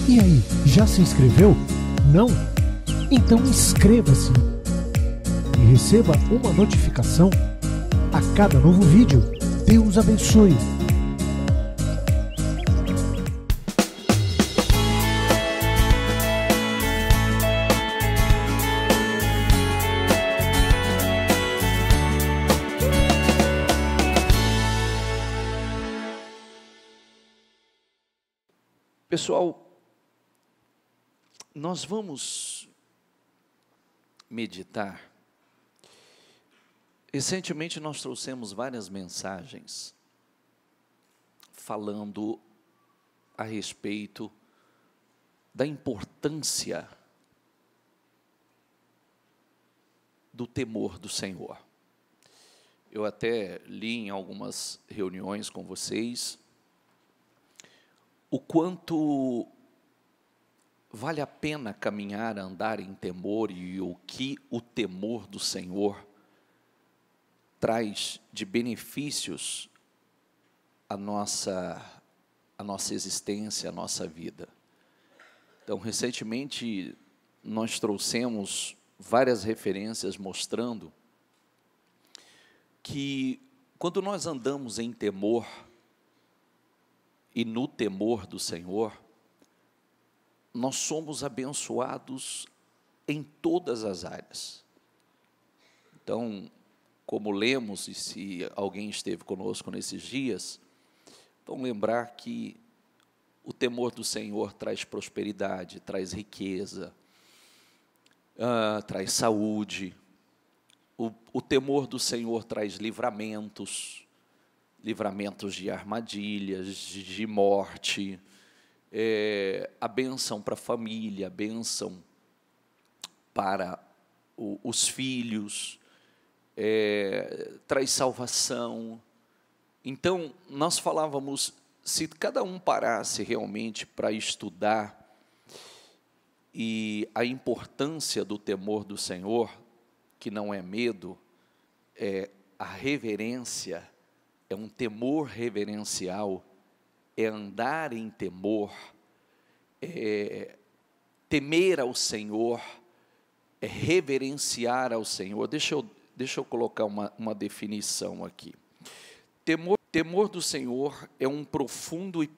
E aí, já se inscreveu? Não? Então inscreva-se e receba uma notificação a cada novo vídeo. Deus abençoe! Pessoal, nós vamos meditar. Recentemente nós trouxemos várias mensagens falando a respeito da importância do temor do Senhor. Eu até li em algumas reuniões com vocês o quanto vale a pena caminhar, andar em temor e o que o temor do Senhor traz de benefícios à nossa existência, à nossa vida. Então, recentemente, nós trouxemos várias referências mostrando que quando nós andamos em temor e no temor do Senhor, nós somos abençoados em todas as áreas. Então, como lemos, e se alguém esteve conosco nesses dias, vão lembrar que o temor do Senhor traz prosperidade, traz riqueza, traz saúde. O temor do Senhor traz livramentos de armadilhas, de morte, a bênção para a família, a bênção para os filhos, traz salvação. Então, nós falávamos, se cada um parasse realmente para estudar e a importância do temor do Senhor, que não é medo, é a reverência, é um temor reverencial, é andar em temor, é temer ao Senhor, é reverenciar ao Senhor. Deixa eu colocar uma definição aqui. Temor do Senhor é um profundo e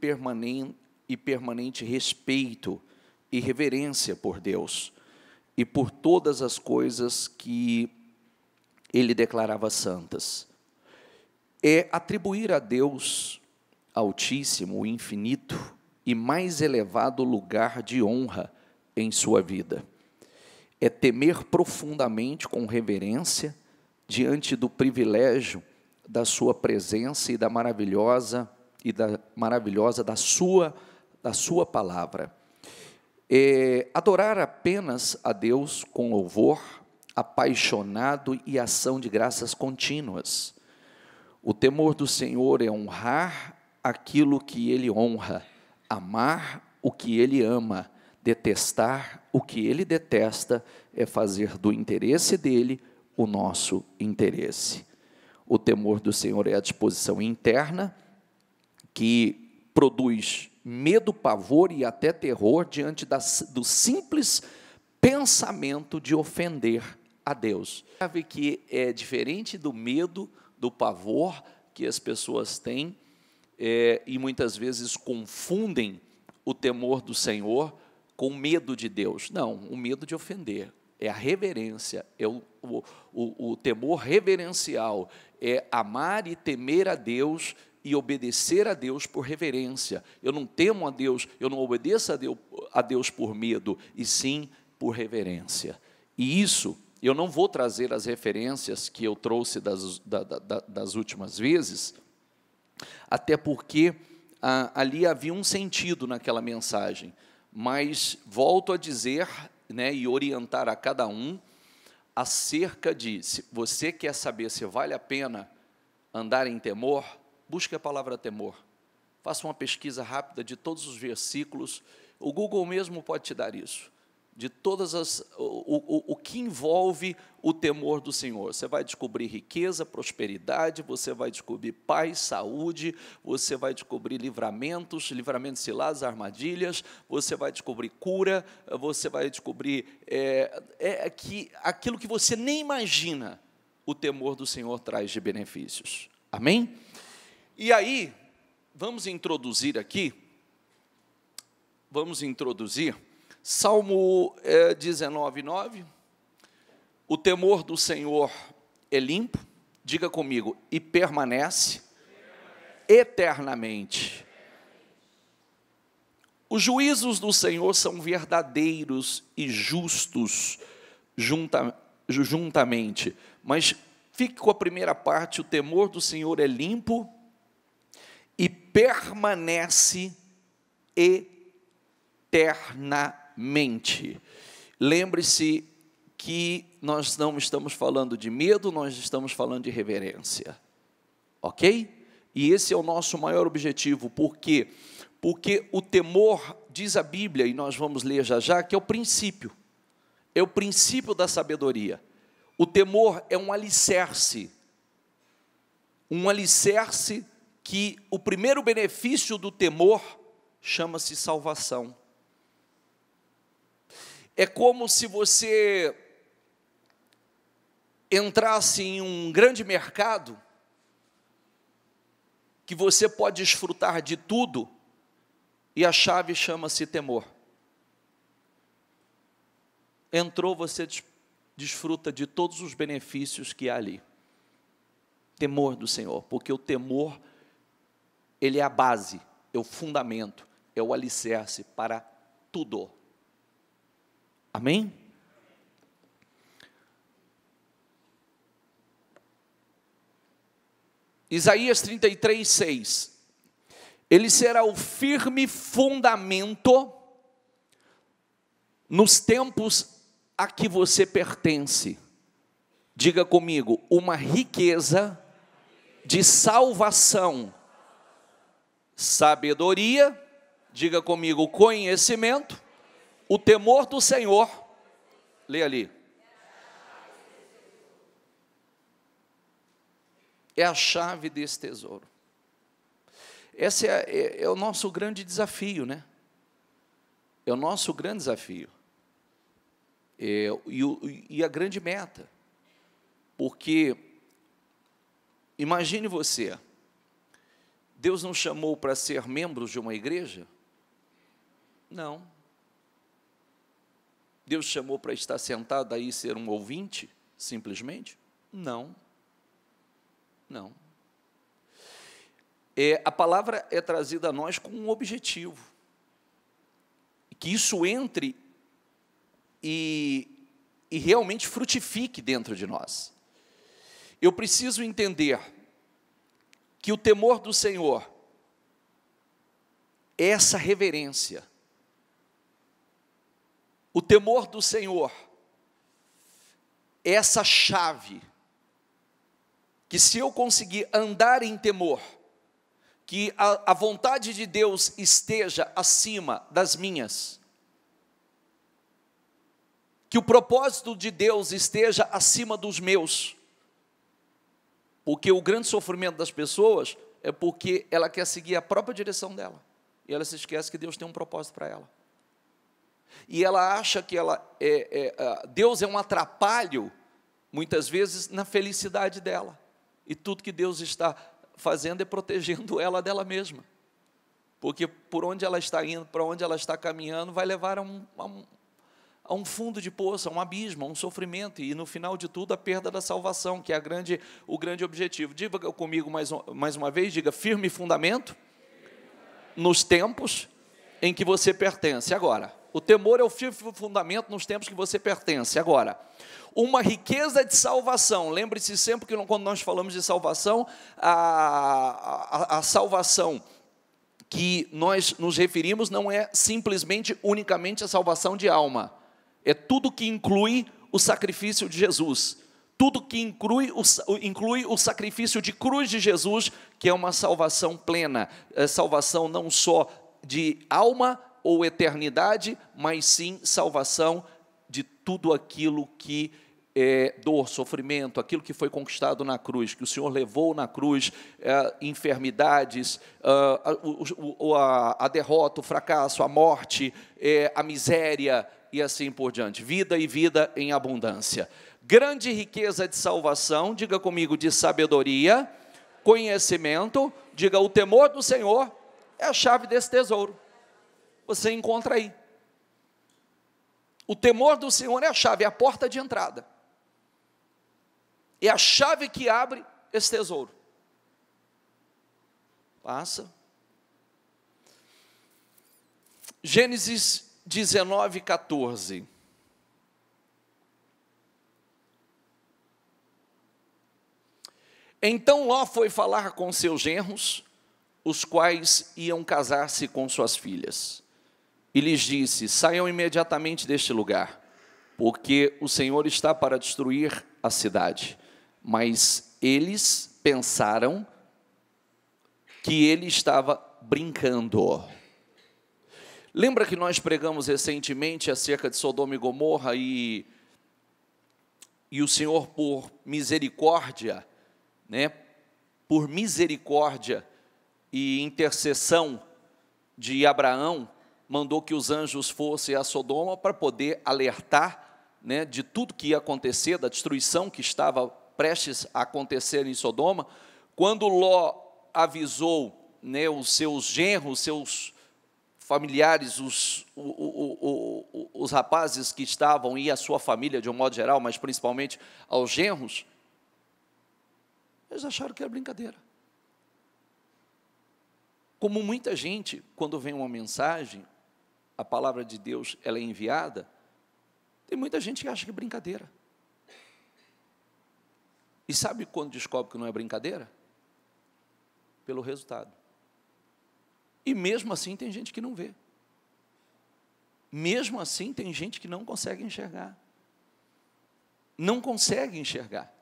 permanente respeito e reverência por Deus e por todas as coisas que Ele declarava santas. É atribuir a Deus Altíssimo, o infinito e mais elevado lugar de honra em sua vida. É temer profundamente com reverência diante do privilégio da sua presença e da maravilhosa da sua palavra. É adorar apenas a Deus com louvor, apaixonado e ação de graças contínuas. O temor do Senhor é honrar aquilo que Ele honra, amar o que Ele ama, detestar o que Ele detesta, é fazer do interesse dEle o nosso interesse. O temor do Senhor é a disposição interna que produz medo, pavor e até terror diante do simples pensamento de ofender a Deus. Sabe que é diferente do medo, do pavor que as pessoas têm, e muitas vezes confundem o temor do Senhor com o medo de Deus. Não, o medo de ofender, é a reverência, é o temor reverencial, é amar e temer a Deus e obedecer a Deus por reverência. Eu não temo a Deus, eu não obedeço a Deus por medo, e sim por reverência. E isso, eu não vou trazer as referências que eu trouxe das últimas vezes, até porque ali havia um sentido naquela mensagem, mas volto a dizer, e orientar a cada um acerca de, se você quer saber se vale a pena andar em temor, busque a palavra temor, faça uma pesquisa rápida de todos os versículos, o Google mesmo pode te dar isso, de todas o que envolve o temor do Senhor. Você vai descobrir riqueza, prosperidade, você vai descobrir paz, saúde, você vai descobrir livramentos cilados, armadilhas, você vai descobrir cura, você vai descobrir aquilo que você nem imagina, o temor do Senhor traz de benefícios. Amém? E aí, vamos introduzir Salmo 19:9, o temor do Senhor é limpo, diga comigo, e permanece eternamente. Os juízos do Senhor são verdadeiros e justos juntamente, mas fique com a primeira parte, o temor do Senhor é limpo e permanece eternamente. Lembre-se que nós não estamos falando de medo, nós estamos falando de reverência, ok? E esse é o nosso maior objetivo. Por quê? Porque o temor, diz a Bíblia, e nós vamos ler já já, que é o princípio da sabedoria. O temor é um alicerce que o primeiro benefício do temor chama-se salvação. É como se você entrasse em um grande mercado, que você pode desfrutar de tudo, e a chave chama-se temor. Entrou, você desfruta de todos os benefícios que há ali. Temor do Senhor, porque o temor, ele é a base, é o fundamento, é o alicerce para tudo. Amém? Isaías 33:6. Ele será o firme fundamento nos tempos a que você pertence. Diga comigo, uma riqueza de salvação, sabedoria, diga comigo, conhecimento, o temor do Senhor, lê ali, é a chave desse tesouro. Esse é o nosso grande desafio, né? É o nosso grande desafio. E a grande meta. Porque, imagine você, Deus nos chamou para ser membros de uma igreja? Não. Deus chamou para estar sentado aí e ser um ouvinte, simplesmente? Não. Não. A palavra é trazida a nós com um objetivo. Que isso entre e realmente frutifique dentro de nós. Eu preciso entender que o temor do Senhor é essa reverência. O temor do Senhor é essa chave, que se eu conseguir andar em temor, que a vontade de Deus esteja acima das minhas, que o propósito de Deus esteja acima dos meus, porque o grande sofrimento das pessoas é porque ela quer seguir a própria direção dela, e ela se esquece que Deus tem um propósito para ela, e ela acha que Deus é um atrapalho, muitas vezes, na felicidade dela, e tudo que Deus está fazendo é protegendo ela dela mesma, porque por onde ela está indo, para onde ela está caminhando, vai levar a um fundo de poço, a um abismo, a um sofrimento, e no final de tudo a perda da salvação, que é o grande objetivo. Diga comigo mais uma vez, diga, firme fundamento nos tempos em que você pertence. Agora, o temor é o firme fundamento nos tempos que você pertence. Agora, uma riqueza de salvação. Lembre-se sempre que quando nós falamos de salvação, a salvação que nós nos referimos não é simplesmente, unicamente a salvação de alma. É tudo que inclui o sacrifício de Jesus. Tudo que inclui o sacrifício de cruz de Jesus, que é uma salvação plena. É salvação não só de alma, ou eternidade, mas sim salvação de tudo aquilo que é dor, sofrimento, aquilo que foi conquistado na cruz, que o Senhor levou na cruz, enfermidades, a derrota, o fracasso, a morte, a miséria e assim por diante. Vida e vida em abundância. Grande riqueza de salvação, diga comigo, de sabedoria, conhecimento, diga, o temor do Senhor é a chave desse tesouro. Você encontra aí. O temor do Senhor é a chave, é a porta de entrada. É a chave que abre esse tesouro. Passa. Gênesis 19, 14. Então Ló foi falar com seus genros, os quais iam casar-se com suas filhas. E lhes disse, saiam imediatamente deste lugar, porque o Senhor está para destruir a cidade. Mas eles pensaram que ele estava brincando. Lembra que nós pregamos recentemente acerca de Sodoma e Gomorra e o Senhor, por misericórdia, por misericórdia e intercessão de Abraão, mandou que os anjos fossem a Sodoma para poder alertar, de tudo que ia acontecer, da destruição que estava prestes a acontecer em Sodoma. Quando Ló avisou, os seus genros, seus familiares, os rapazes que estavam, e a sua família de um modo geral, mas principalmente aos genros, eles acharam que era brincadeira. Como muita gente, quando vem uma mensagem, a palavra de Deus, ela é enviada, tem muita gente que acha que é brincadeira. E sabe quando descobre que não é brincadeira? Pelo resultado. E mesmo assim tem gente que não vê. Mesmo assim tem gente que não consegue enxergar. Não consegue enxergar.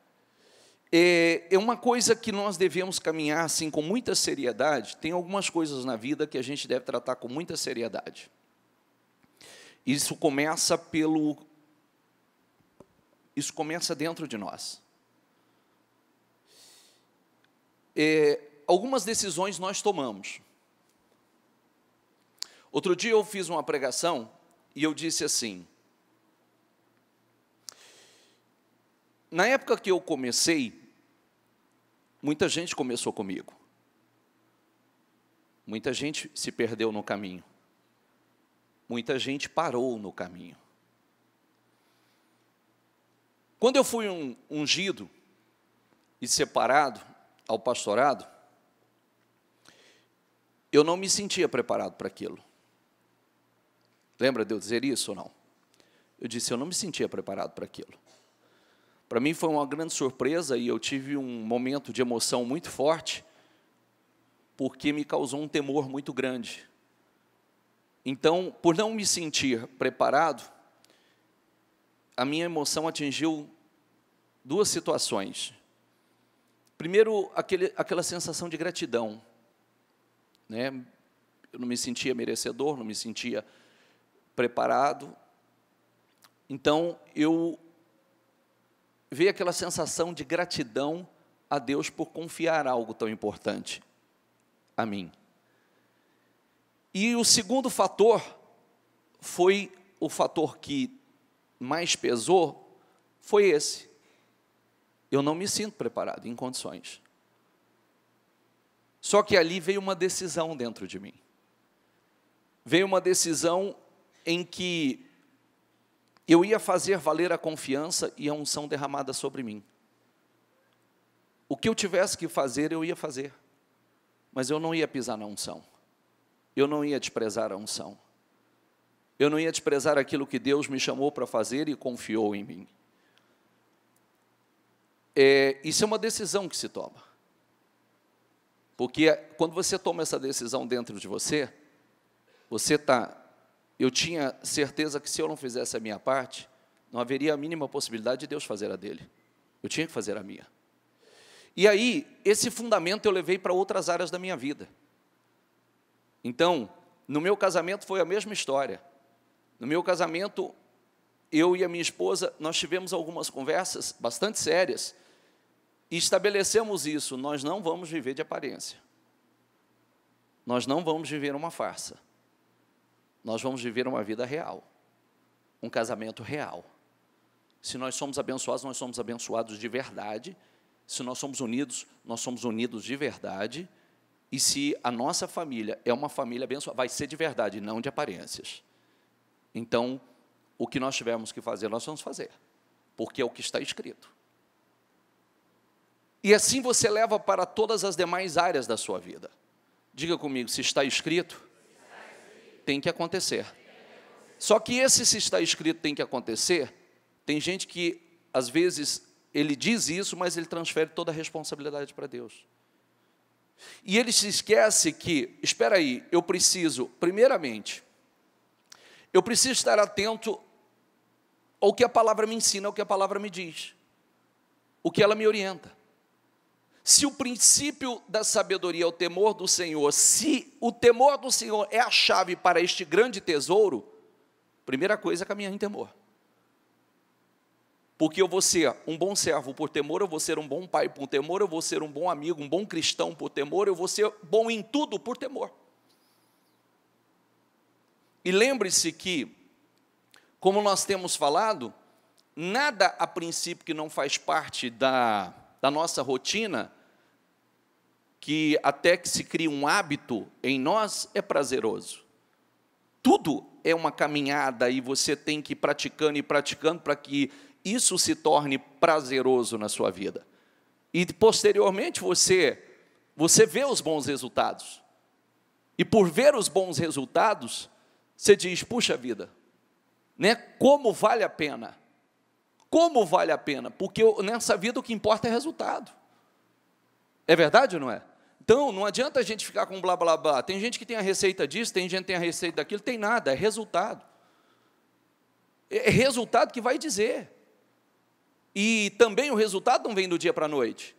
É uma coisa que nós devemos caminhar assim com muita seriedade. Tem algumas coisas na vida que a gente deve tratar com muita seriedade. Isso começa dentro de nós. Algumas decisões nós tomamos. Outro dia eu fiz uma pregação e eu disse assim, na época que eu comecei, muita gente começou comigo. Muita gente se perdeu no caminho. Muita gente parou no caminho. Quando eu fui ungido e separado ao pastorado, eu não me sentia preparado para aquilo. Lembra de eu dizer isso ou não? Eu disse, eu não me sentia preparado para aquilo. Para mim foi uma grande surpresa e eu tive um momento de emoção muito forte, porque me causou um temor muito grande. Então, por não me sentir preparado, a minha emoção atingiu duas situações. Primeiro, aquela sensação de gratidão. Eu não me sentia merecedor, não me sentia preparado. Então, veio aquela sensação de gratidão a Deus por confiar algo tão importante a mim. E o segundo fator foi o fator que mais pesou, foi esse. Eu não me sinto preparado, em condições. Só que ali veio uma decisão dentro de mim. Veio uma decisão em que eu ia fazer valer a confiança e a unção derramada sobre mim. O que eu tivesse que fazer, eu ia fazer. Mas eu não ia pisar na unção. Eu não ia desprezar a unção. Eu não ia desprezar aquilo que Deus me chamou para fazer e confiou em mim. Isso é uma decisão que se toma. Porque quando você toma essa decisão dentro de você, eu tinha certeza que se eu não fizesse a minha parte, não haveria a mínima possibilidade de Deus fazer a dele. Eu tinha que fazer a minha. E aí, esse fundamento eu levei para outras áreas da minha vida. Então, No meu casamento foi a mesma história. No meu casamento, eu e a minha esposa, nós tivemos algumas conversas bastante sérias e estabelecemos isso: nós não vamos viver de aparência. Nós não vamos viver uma farsa. Nós vamos viver uma vida real, um casamento real. Se nós somos abençoados, nós somos abençoados de verdade. Se nós somos unidos de verdade. E se a nossa família é uma família abençoada, vai ser de verdade, não de aparências. Então, o que nós tivermos que fazer, nós vamos fazer, porque é o que está escrito. E assim você leva para todas as demais áreas da sua vida. Diga comigo, se está escrito, tem que acontecer. Só que esse se está escrito tem que acontecer, tem gente que, às vezes, ele diz isso, mas ele transfere toda a responsabilidade para Deus. E ele se esquece que, espera aí, eu preciso, primeiramente, eu preciso estar atento ao que a palavra me ensina, ao que a palavra me diz, o que ela me orienta. Se o princípio da sabedoria é o temor do Senhor, se o temor do Senhor é a chave para este grande tesouro, primeira coisa é caminhar em temor. Porque eu vou ser um bom servo por temor, eu vou ser um bom pai por temor, eu vou ser um bom amigo, um bom cristão por temor, eu vou ser bom em tudo por temor. E lembre-se que, como nós temos falado, nada a princípio que não faz parte da nossa rotina, que até que se cria um hábito em nós, é prazeroso. Tudo é uma caminhada e você tem que ir praticando e praticando para que isso se torne prazeroso na sua vida. E posteriormente você vê os bons resultados. E por ver os bons resultados, você diz, puxa vida, né? Como vale a pena? Como vale a pena? Porque nessa vida o que importa é resultado. É verdade ou não é? Então, não adianta a gente ficar com blá, blá, blá. Tem gente que tem a receita disso, tem gente que tem a receita daquilo, tem nada, é resultado. É resultado que vai dizer. E também o resultado não vem do dia para a noite.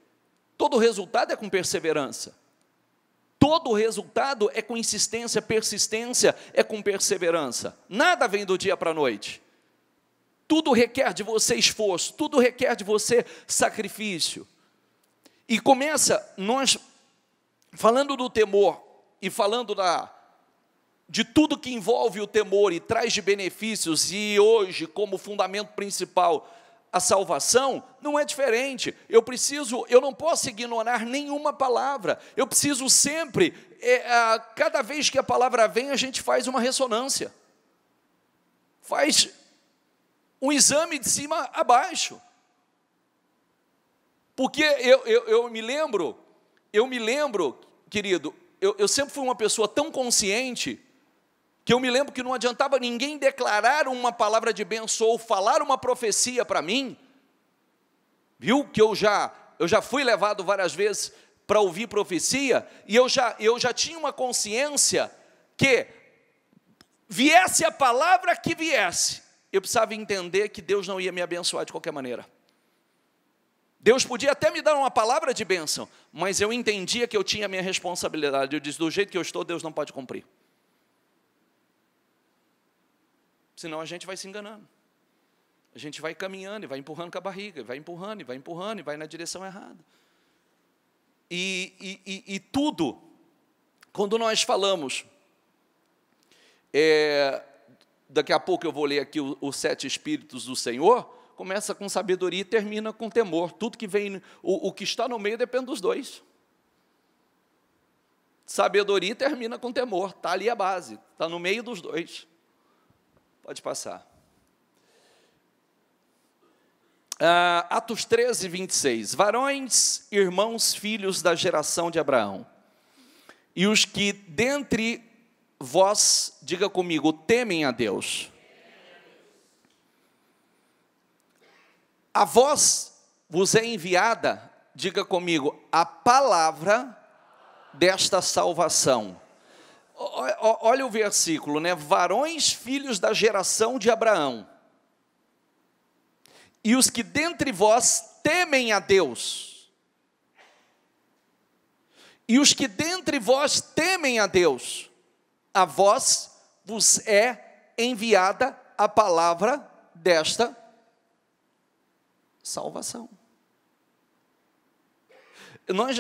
Todo resultado é com perseverança. Todo resultado é com insistência, persistência, é com perseverança. Nada vem do dia para a noite. Tudo requer de você esforço, tudo requer de você sacrifício. E começa, nós, falando do temor, e falando de tudo que envolve o temor e traz de benefícios, e hoje, como fundamento principal, a salvação, não é diferente. Eu não posso ignorar nenhuma palavra. Eu preciso sempre, cada vez que a palavra vem, a gente faz uma ressonância. Faz um exame de cima a baixo. Porque eu me lembro, querido, eu sempre fui uma pessoa tão consciente, que eu me lembro que não adiantava ninguém declarar uma palavra de bênção ou falar uma profecia para mim, viu, que eu já fui levado várias vezes para ouvir profecia, e eu já tinha uma consciência que, viesse a palavra que viesse, eu precisava entender que Deus não ia me abençoar de qualquer maneira. Deus podia até me dar uma palavra de bênção, mas eu entendia que eu tinha a minha responsabilidade. Eu disse, do jeito que eu estou, Deus não pode cumprir. Senão a gente vai se enganando. A gente vai caminhando e vai empurrando com a barriga, vai empurrando e vai na direção errada. E tudo, quando nós falamos, daqui a pouco eu vou ler aqui os 7 Espíritos do Senhor, começa com sabedoria e termina com temor. Tudo que vem, o que está no meio depende dos dois. Sabedoria termina com temor, está ali a base, está no meio dos dois. Pode passar. Atos 13, 26. Varões, irmãos, filhos da geração de Abraão, e os que dentre vós, diga comigo, temem a Deus. A vós vos é enviada, diga comigo, a palavra desta salvação. Olha o versículo, né? Varões, filhos da geração de Abraão, e os que dentre vós temem a Deus. E os que dentre vós temem a Deus. a vós vos é enviada a palavra desta salvação.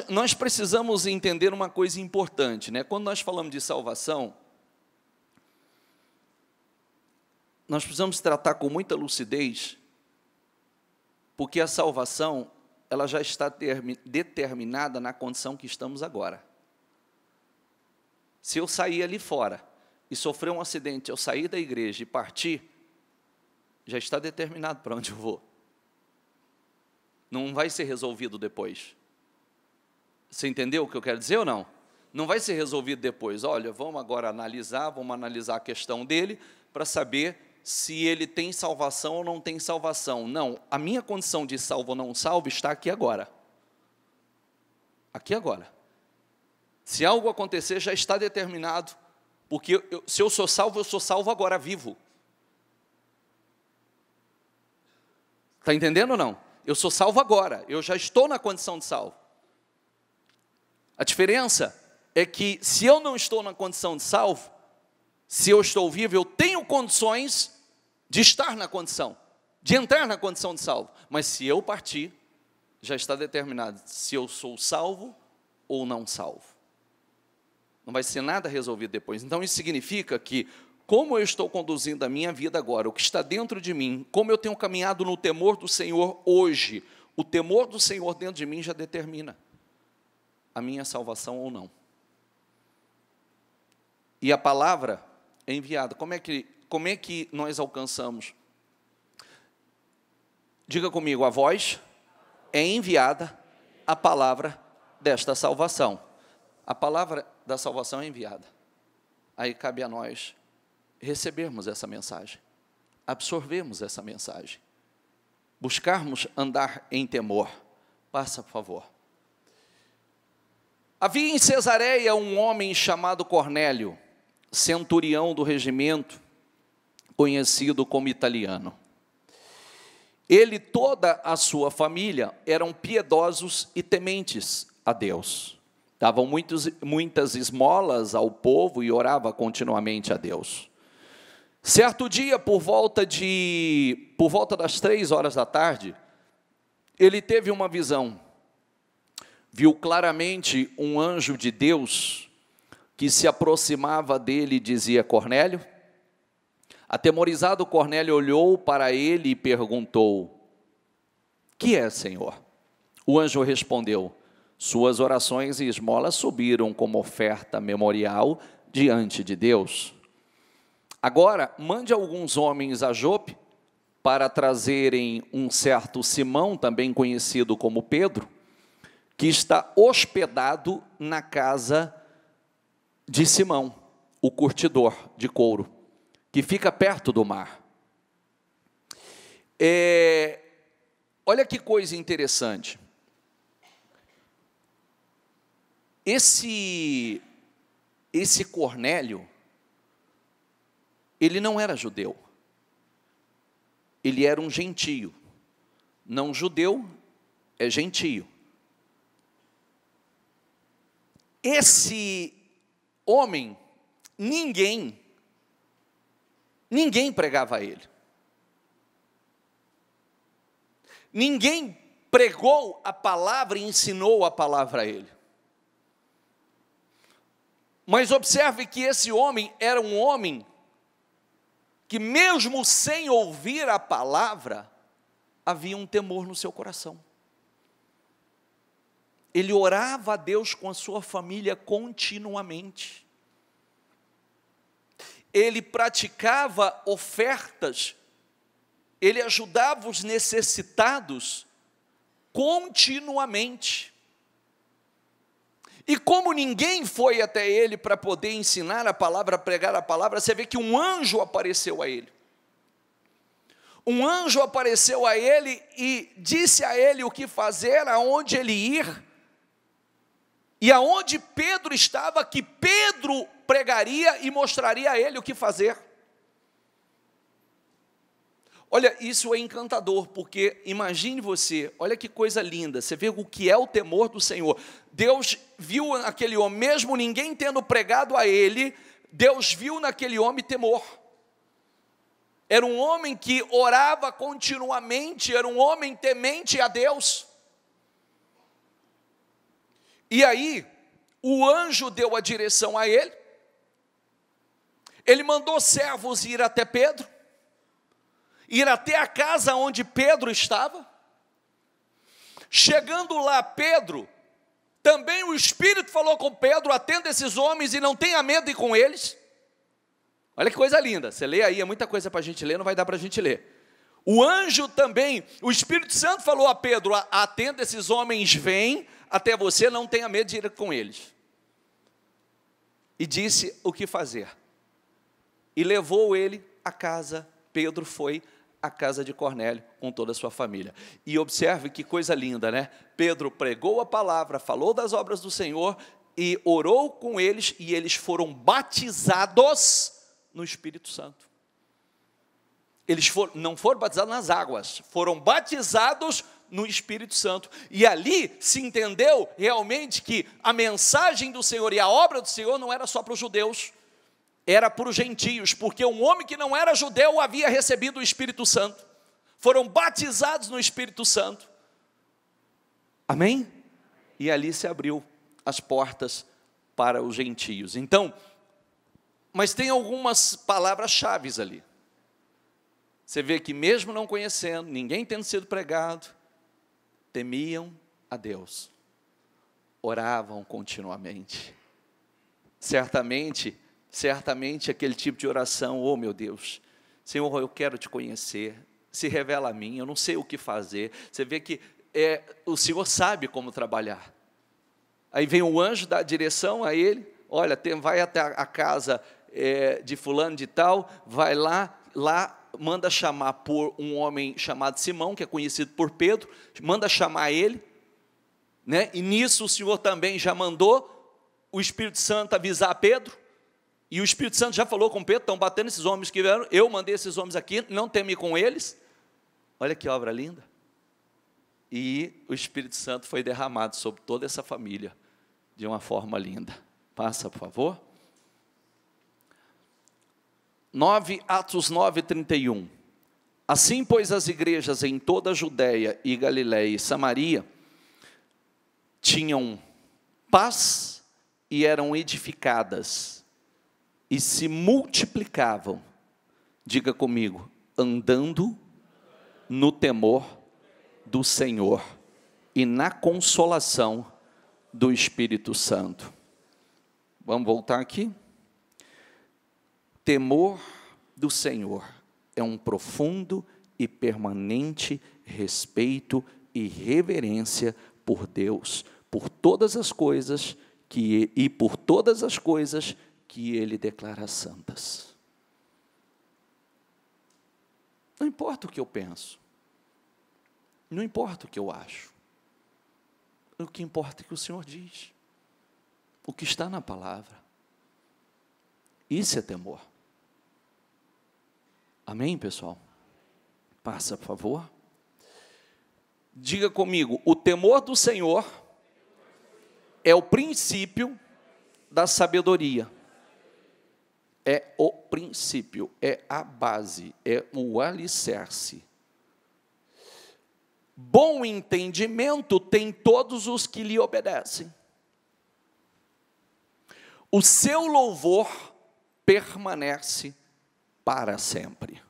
Nós precisamos entender uma coisa importante, né? Quando nós falamos de salvação, nós precisamos tratar com muita lucidez, porque a salvação, ela já está determinada na condição que estamos agora. Se eu sair ali fora e sofrer um acidente, eu sair da igreja e partir, já está determinado para onde eu vou. Não vai ser resolvido depois. Você entendeu o que eu quero dizer ou não? Não vai ser resolvido depois. Olha, vamos agora analisar a questão dele para saber se ele tem salvação ou não tem salvação. Não, a minha condição de salvo ou não salvo está aqui agora. Aqui agora. Se algo acontecer, já está determinado, porque se eu sou salvo agora, vivo. Está entendendo ou não? Eu sou salvo agora, eu já estou na condição de salvo. A diferença é que, se eu não estou na condição de salvo, se eu estou vivo, eu tenho condições de estar na condição, de entrar na condição de salvo. Mas se eu partir, já está determinado se eu sou salvo ou não salvo. Não vai ser nada resolvido depois. Então isso significa que, como eu estou conduzindo a minha vida agora, o que está dentro de mim, como eu tenho caminhado no temor do Senhor hoje, o temor do Senhor dentro de mim já determina a minha salvação ou não. E a palavra é enviada. Como é que nós alcançamos? Diga comigo, a vós é enviada a palavra desta salvação. A palavra da salvação é enviada. Aí cabe a nós recebermos essa mensagem, absorvermos essa mensagem, buscarmos andar em temor. Passa, por favor. Havia em Cesareia um homem chamado Cornélio, centurião do regimento, conhecido como italiano. Ele e toda a sua família eram piedosos e tementes a Deus. Davam muitas esmolas ao povo e orava continuamente a Deus. Certo dia, por volta das 3 horas da tarde, ele teve uma visão. Viu claramente um anjo de Deus que se aproximava dele e dizia: Cornélio. Atemorizado, Cornélio olhou para ele e perguntou: que é, Senhor? O anjo respondeu: suas orações e esmolas subiram como oferta memorial diante de Deus. Agora, mande alguns homens a Jope para trazerem um certo Simão, também conhecido como Pedro, que está hospedado na casa de Simão, o curtidor de couro, que fica perto do mar. Olha que coisa interessante. Esse Cornélio, ele não era judeu. Ele era um gentio. Não judeu, é gentio. Esse homem, ninguém pregava a ele. Ninguém pregou a palavra e ensinou a palavra a ele. Mas observe que esse homem era um homem que, mesmo sem ouvir a palavra, havia um temor no seu coração. Ele orava a Deus com a sua família continuamente. Ele praticava ofertas, ele ajudava os necessitados continuamente. E como ninguém foi até ele para poder ensinar a palavra, pregar a palavra, você vê que um anjo apareceu a ele. Um anjo apareceu a ele e disse a ele o que fazer, aonde ele ir, e aonde Pedro estava, que Pedro pregaria e mostraria a ele o que fazer. Olha, isso é encantador, porque imagine você, olha que coisa linda, você vê o que é o temor do Senhor. Deus viu aquele homem, mesmo ninguém tendo pregado a ele, Deus viu naquele homem temor. Era um homem que orava continuamente, era um homem temente a Deus. E aí, o anjo deu a direção a ele. Ele mandou servos ir até Pedro, ir até a casa onde Pedro estava. Chegando lá, Pedro, também o Espírito falou com Pedro: atenda esses homens e não tenha medo de ir com eles. Olha que coisa linda, você lê aí, é muita coisa para a gente ler, não vai dar para a gente ler. O anjo também, o Espírito Santo falou a Pedro: atenda esses homens, vêm até você, não tenha medo de ir com eles. E disse o que fazer. E levou ele à casa. Pedro foi à casa de Cornélio com toda a sua família. E observe que coisa linda, né? Pedro pregou a palavra, falou das obras do Senhor e orou com eles, e eles foram batizados no Espírito Santo. Eles não foram batizados nas águas, foram batizados no Espírito Santo. E ali se entendeu realmente que a mensagem do Senhor e a obra do Senhor não era só para os judeus, era para os gentios, porque um homem que não era judeu havia recebido o Espírito Santo. Foram batizados no Espírito Santo. Amém? E ali se abriu as portas para os gentios. Então, mas tem algumas palavras-chave ali. Você vê que mesmo não conhecendo, ninguém tendo sido pregado, temiam a Deus, oravam continuamente. Certamente aquele tipo de oração: oh meu Deus, Senhor, eu quero te conhecer, se revela a mim, eu não sei o que fazer. Você vê que o Senhor sabe como trabalhar. Aí vem o anjo, dá a direção a ele: olha, vai até a casa de fulano de tal, vai lá manda chamar por um homem chamado Simão, que é conhecido por Pedro, manda chamar ele, né? E nisso o Senhor também já mandou o Espírito Santo avisar Pedro, e o Espírito Santo já falou com Pedro: estão batendo esses homens que vieram, eu mandei esses homens aqui, não teme com eles. Olha que obra linda. E o Espírito Santo foi derramado sobre toda essa família, de uma forma linda. Passa, por favor. Atos 9:31. Assim, pois, as igrejas em toda a Judéia e Galiléia e Samaria tinham paz e eram edificadas e se multiplicavam, diga comigo, andando no temor do Senhor e na consolação do Espírito Santo. Vamos voltar aqui? Temor do Senhor é um profundo e permanente respeito e reverência por Deus, por todas as coisas que Ele declara santas. Não importa o que eu penso, não importa o que eu acho, o que importa é o que o Senhor diz, o que está na palavra. Isso é temor. Amém, pessoal? Passa, por favor. Diga comigo: o temor do Senhor é o princípio da sabedoria. É o princípio, é a base, é o alicerce. Bom entendimento tem todos os que lhe obedecem. O seu louvor permanece para sempre.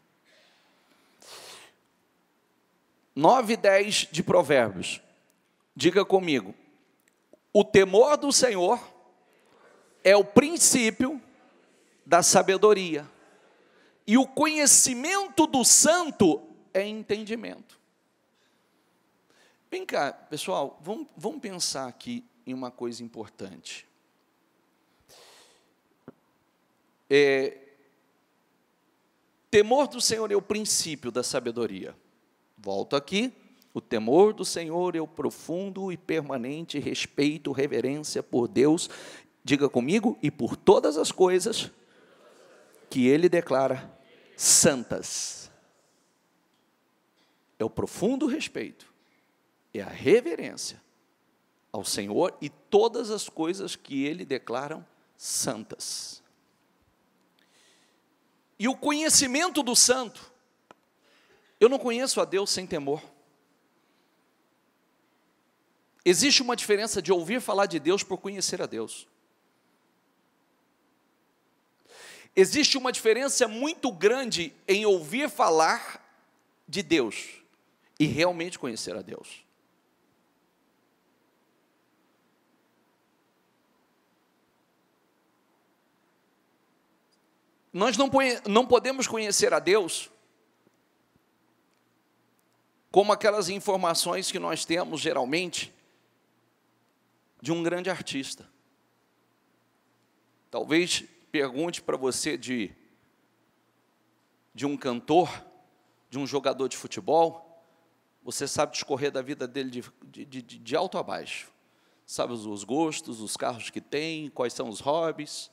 9:10 de Provérbios. Diga comigo: o temor do Senhor é o princípio da sabedoria, e o conhecimento do santo é entendimento. Vem cá, pessoal, vamos pensar aqui em uma coisa importante. Temor do Senhor é o princípio da sabedoria. Volto aqui. O temor do Senhor é o profundo e permanente respeito, reverência por Deus. Diga comigo: e por todas as coisas que Ele declara santas. É o profundo respeito, é a reverência ao Senhor e todas as coisas que Ele declara santas. E o conhecimento do santo. Eu não conheço a Deus sem temor. Existe uma diferença de ouvir falar de Deus por conhecer a Deus. Existe uma diferença muito grande em ouvir falar de Deus e realmente conhecer a Deus. Nós não podemos conhecer a Deus como aquelas informações que nós temos geralmente de um grande artista. Talvez pergunte para você de um cantor, de um jogador de futebol, você sabe discorrer da vida dele de alto a baixo. Sabe os gostos, os carros que tem, quais são os hobbies,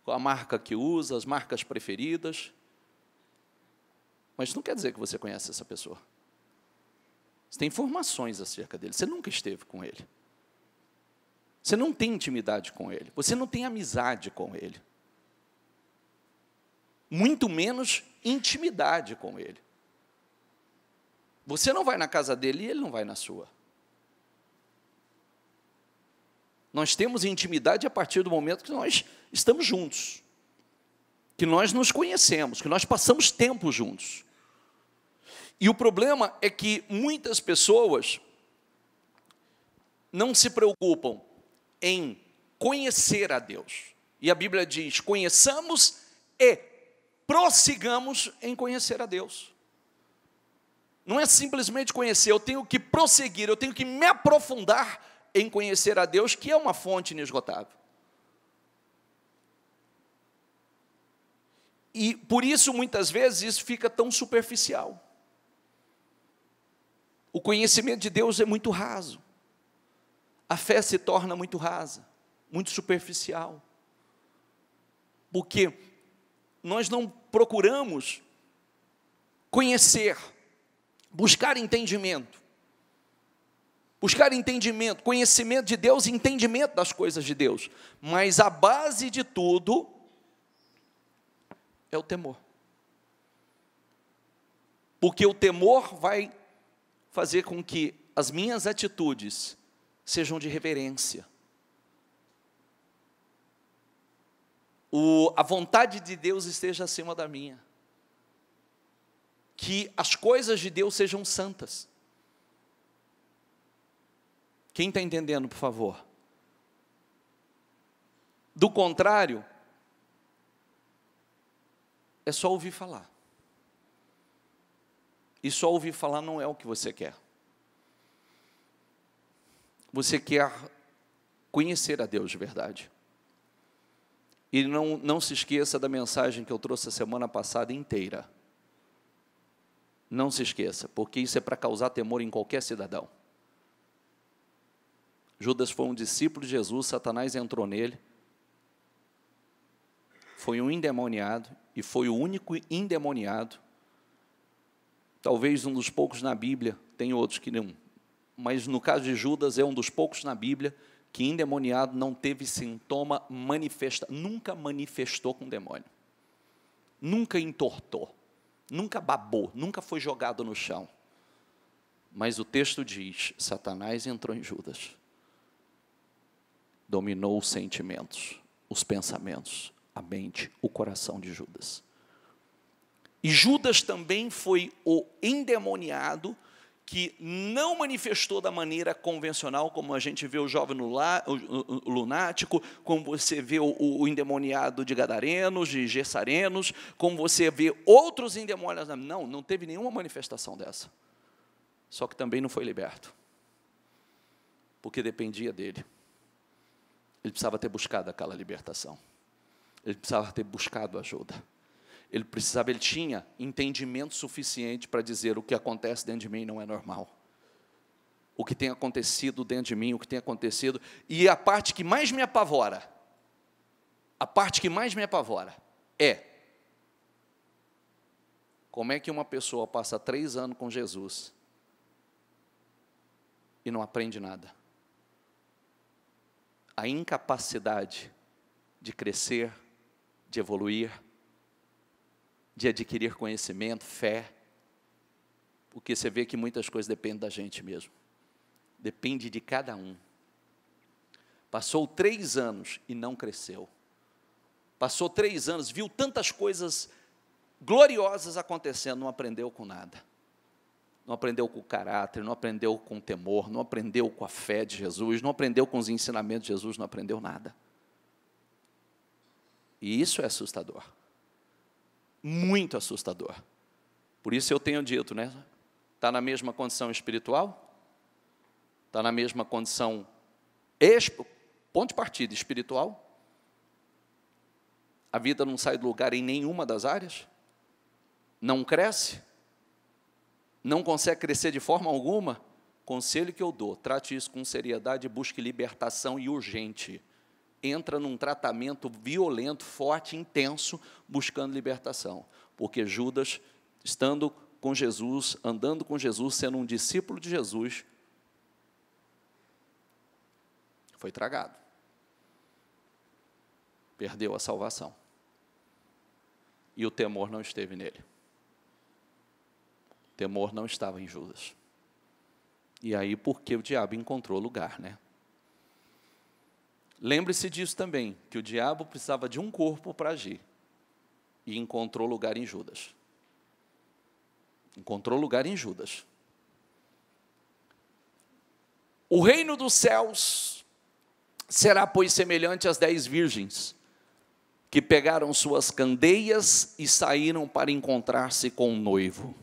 qual a marca que usa, as marcas preferidas. Mas não quer dizer que você conhece essa pessoa. Você tem informações acerca dele, você nunca esteve com ele. Você não tem intimidade com ele, você não tem amizade com ele. Muito menos intimidade com ele. Você não vai na casa dele e ele não vai na sua. Nós temos intimidade a partir do momento que nós estamos juntos, que nós nos conhecemos, que nós passamos tempo juntos. E o problema é que muitas pessoas não se preocupam em conhecer a Deus. E a Bíblia diz: conheçamos e prossigamos em conhecer a Deus. Não é simplesmente conhecer, eu tenho que prosseguir, eu tenho que me aprofundar em conhecer a Deus, que é uma fonte inesgotável. E por isso, muitas vezes, isso fica tão superficial. O conhecimento de Deus é muito raso. A fé se torna muito rasa, muito superficial. Porque nós não procuramos conhecer, buscar entendimento. Buscar entendimento, conhecimento de Deus, entendimento das coisas de Deus. Mas a base de tudo é o temor. Porque o temor vai fazer com que as minhas atitudes sejam de reverência. A vontade de Deus esteja acima da minha. Que as coisas de Deus sejam santas. Quem está entendendo, por favor? Do contrário, é só ouvir falar. E só ouvir falar não é o que você quer. Você quer conhecer a Deus de verdade. E não se esqueça da mensagem que eu trouxe a semana passada inteira. Não se esqueça, porque isso é para causar temor em qualquer cidadão. Judas foi um discípulo de Jesus, Satanás entrou nele, foi um endemoniado, e foi o único endemoniado, talvez um dos poucos na Bíblia, tem outros que não, mas no caso de Judas é um dos poucos na Bíblia, que endemoniado não teve sintoma nunca manifestou com demônio, nunca entortou, nunca babou, nunca foi jogado no chão, mas o texto diz, Satanás entrou em Judas, dominou os sentimentos, os pensamentos, a mente, o coração de Judas. E Judas também foi o endemoniado que não manifestou da maneira convencional, como a gente vê o jovem lunático, como você vê o endemoniado de Gadarenos, de Gersarenos, como você vê outros endemoniados. Não teve nenhuma manifestação dessa. Só que também não foi liberto, porque dependia dele. Ele precisava ter buscado aquela libertação. Ele precisava ter buscado ajuda. Ele tinha entendimento suficiente para dizer: o que acontece dentro de mim não é normal. O que tem acontecido dentro de mim, o que tem acontecido. E a parte que mais me apavora, é como é que uma pessoa passa 3 anos com Jesus e não aprende nada. A incapacidade de crescer, de evoluir, de adquirir conhecimento, fé, porque você vê que muitas coisas dependem da gente mesmo, depende de cada um. Passou 3 anos e não cresceu, passou 3 anos, viu tantas coisas gloriosas acontecendo, não aprendeu com nada, não aprendeu com o caráter, não aprendeu com o temor, não aprendeu com a fé de Jesus, não aprendeu com os ensinamentos de Jesus, não aprendeu nada. E isso é assustador, muito assustador. Por isso eu tenho dito, né? Está na mesma condição espiritual? Está na mesma condição, ponto de partida espiritual? A vida não sai do lugar em nenhuma das áreas? Não cresce? Não consegue crescer de forma alguma? Conselho que eu dou, trate isso com seriedade, busque libertação e urgente. Entra num tratamento violento, forte, intenso, buscando libertação. Porque Judas, estando com Jesus, andando com Jesus, sendo um discípulo de Jesus, foi tragado. Perdeu a salvação. E o temor não esteve nele. O temor não estava em Judas. E aí, porque o diabo encontrou lugar, né? Lembre-se disso também, que o diabo precisava de um corpo para agir. E encontrou lugar em Judas. Encontrou lugar em Judas. O reino dos céus será, pois, semelhante às 10 virgens, que pegaram suas candeias e saíram para encontrar-se com o noivo.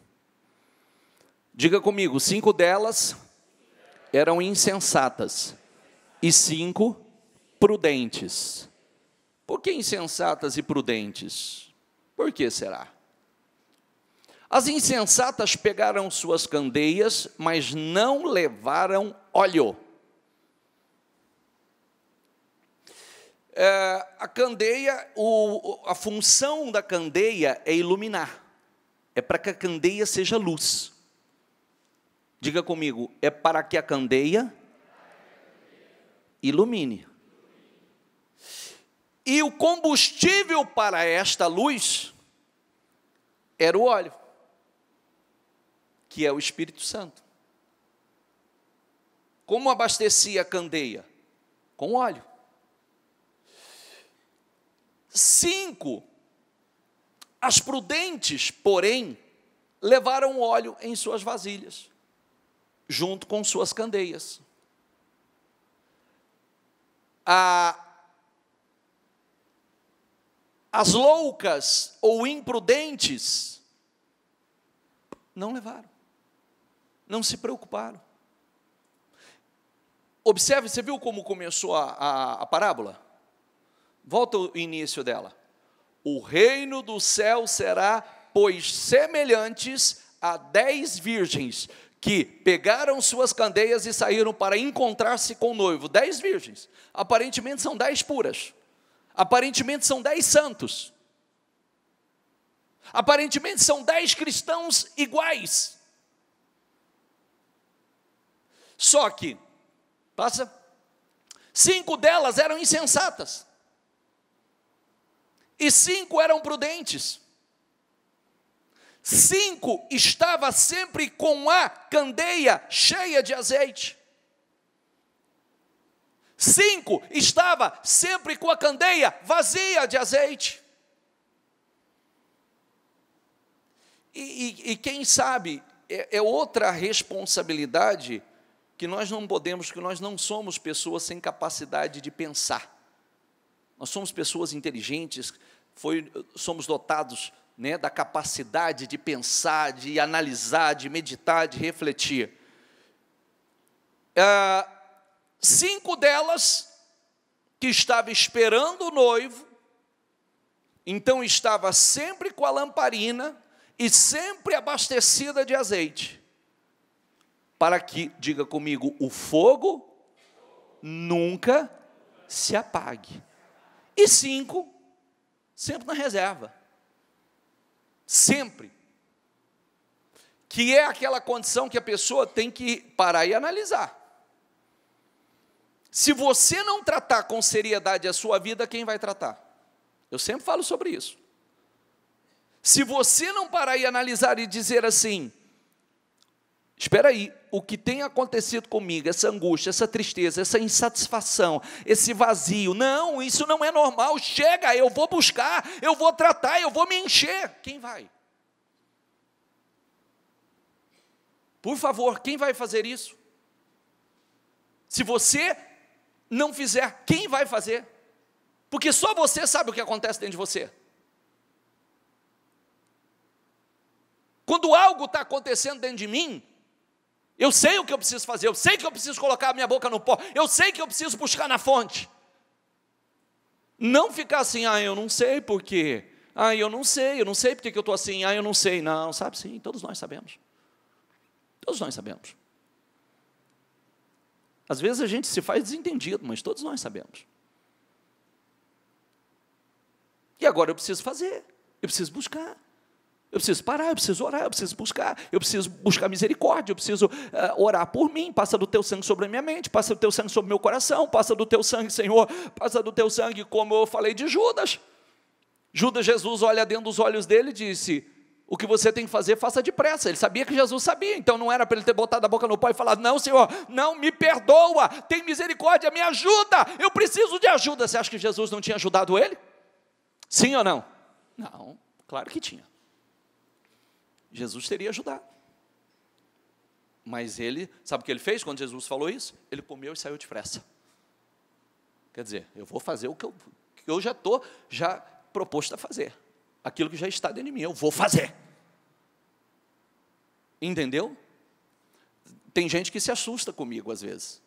Diga comigo, 5 delas eram insensatas e 5 prudentes. Por que insensatas e prudentes? Por que será? As insensatas pegaram suas candeias, mas não levaram óleo. A candeia, a função da candeia é iluminar. É para que a candeia seja luz. Diga comigo, é para que a candeia ilumine. E o combustível para esta luz era o óleo, que é o Espírito Santo. Como abastecia a candeia? Com óleo. 5, as prudentes, porém, levaram óleo em suas vasilhas, junto com suas candeias. As loucas ou imprudentes não levaram, não se preocuparam. Observe, você viu como começou a parábola? Volta ao início dela. O reino do céu será, pois, semelhantes a 10 virgens, que pegaram suas candeias e saíram para encontrar-se com o noivo. 10 virgens, aparentemente são 10 puras, aparentemente são 10 santos, aparentemente são 10 cristãos iguais. Só que, 5 delas eram insensatas, e 5 eram prudentes. 5 estava sempre com a candeia cheia de azeite. 5 estava sempre com a candeia vazia de azeite. E quem sabe, é outra responsabilidade que nós não podemos, que nós não somos pessoas sem capacidade de pensar. Nós somos pessoas inteligentes, somos dotados, né, da capacidade de pensar, de analisar, de meditar, de refletir. 5 delas que estavam esperando o noivo, então estava sempre com a lamparina e sempre abastecida de azeite, para que, diga comigo, o fogo nunca se apague. E 5, sempre na reserva. Sempre. Que é aquela condição que a pessoa tem que parar e analisar. Se você não tratar com seriedade a sua vida, quem vai tratar? Eu sempre falo sobre isso. Se você não parar e analisar e dizer assim, espera aí, o que tem acontecido comigo, essa angústia, essa tristeza, essa insatisfação, esse vazio, não, isso não é normal, chega, eu vou buscar, eu vou tratar, eu vou me encher. Quem vai? Por favor, quem vai fazer isso? Se você não fizer, quem vai fazer? Porque só você sabe o que acontece dentro de você. Quando algo está acontecendo dentro de mim, eu sei o que eu preciso fazer, eu sei que eu preciso colocar a minha boca no pó, eu sei que eu preciso buscar na fonte. Não ficar assim, eu não sei por quê, eu não sei porque que eu estou assim, eu não sei. Não, sabe sim, todos nós sabemos. Todos nós sabemos. Às vezes a gente se faz desentendido, mas todos nós sabemos. E agora eu preciso fazer, eu preciso buscar. Eu preciso parar, eu preciso orar, eu preciso buscar misericórdia, eu preciso orar por mim. Passa do teu sangue sobre a minha mente, passa do teu sangue sobre o meu coração, passa do teu sangue, Senhor, passa do teu sangue, como eu falei de Judas. Jesus olha dentro dos olhos dele e disse, o que você tem que fazer, faça depressa. Ele sabia que Jesus sabia, então não era para ele ter botado a boca no pó e falado, não, Senhor, não, me perdoa, tem misericórdia, me ajuda, eu preciso de ajuda. Você acha que Jesus não tinha ajudado ele? Sim ou não? Não, claro que tinha. Jesus teria ajudado. Mas ele, sabe o que ele fez quando Jesus falou isso? Ele comeu e saiu depressa. Quer dizer, eu vou fazer o que eu já estou proposto a fazer. Aquilo que já está dentro de mim, eu vou fazer. Entendeu? Tem gente que se assusta comigo às vezes.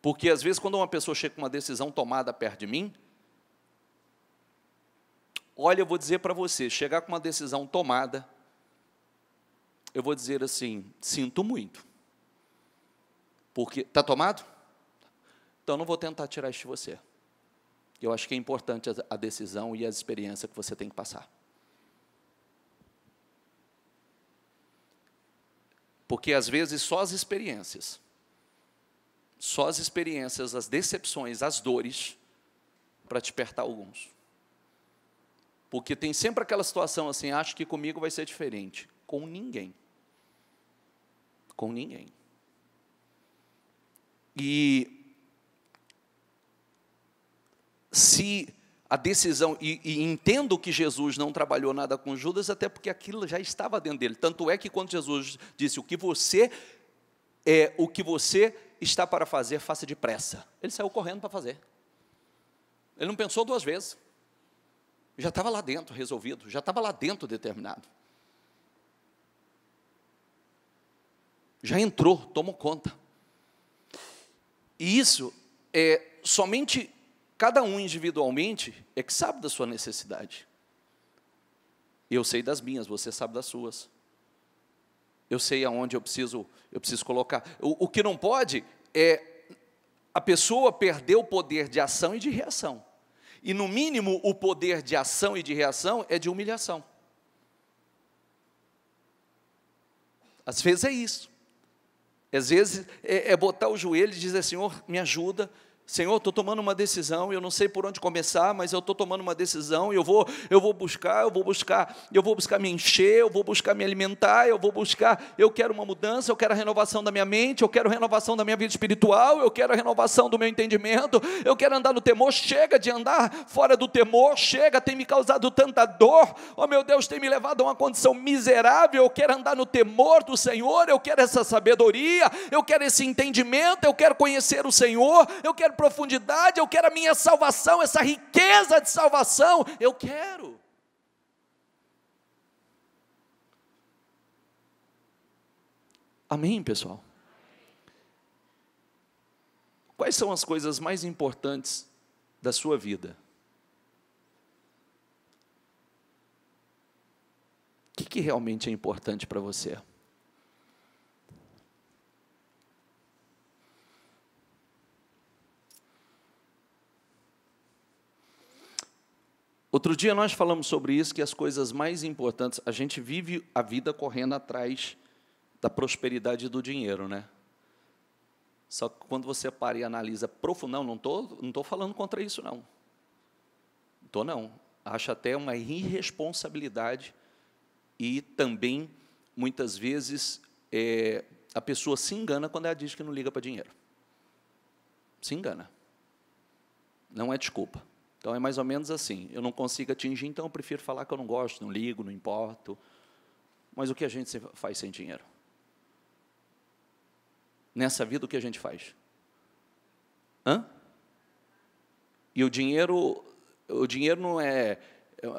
Porque às vezes quando uma pessoa chega com uma decisão tomada perto de mim, olha, eu vou dizer para você, chegar com uma decisão tomada, eu vou dizer assim, sinto muito. Porque, está tomado? Então não vou tentar tirar isso de você. Eu acho que é importante a decisão e as experiências que você tem que passar. Porque às vezes só as experiências, as decepções, as dores, para despertar alguns. Porque tem sempre aquela situação assim, acho que comigo vai ser diferente. Com ninguém. Com ninguém. E se a decisão, e entendo que Jesus não trabalhou nada com Judas, até porque aquilo já estava dentro dele. Tanto é que quando Jesus disse, o que você está para fazer, faça depressa. Ele saiu correndo para fazer. Ele não pensou duas vezes. Já estava lá dentro resolvido, já estava lá dentro determinado. Já entrou, tomou conta. E isso somente cada um individualmente é que sabe da sua necessidade. Eu sei das minhas, você sabe das suas. Eu sei aonde eu preciso colocar. O que não pode é a pessoa perder o poder de ação e de reação. E, no mínimo, o poder de ação e de reação é de humilhação. Às vezes é isso. Às vezes é botar o joelho e dizer, Senhor, me ajuda. Senhor, estou tomando uma decisão, eu não sei por onde começar, mas eu estou tomando uma decisão, eu vou buscar me encher, eu vou buscar me alimentar, eu quero uma mudança, eu quero a renovação da minha mente, eu quero a renovação da minha vida espiritual, eu quero a renovação do meu entendimento, eu quero andar no temor. Chega de andar fora do temor, chega, tem me causado tanta dor, oh meu Deus, tem me levado a uma condição miserável. Eu quero andar no temor do Senhor, eu quero essa sabedoria, eu quero esse entendimento, eu quero conhecer o Senhor, eu quero profundidade, eu quero a minha salvação, essa riqueza de salvação, eu quero. Amém, pessoal? Quais são as coisas mais importantes da sua vida? O que realmente é importante para você? Outro dia nós falamos sobre isso, que as coisas mais importantes, a gente vive a vida correndo atrás da prosperidade e do dinheiro, né? Só que quando você para e analisa profundamente, não estou falando contra isso, não. Não. acho até uma irresponsabilidade e também, muitas vezes, a pessoa se engana quando ela diz que não liga para dinheiro. Se engana. Não é desculpa. Então, é mais ou menos assim, eu não consigo atingir, então eu prefiro falar que eu não gosto, não ligo, não importo. Mas o que a gente faz sem dinheiro? Nessa vida, o que a gente faz? E o dinheiro não é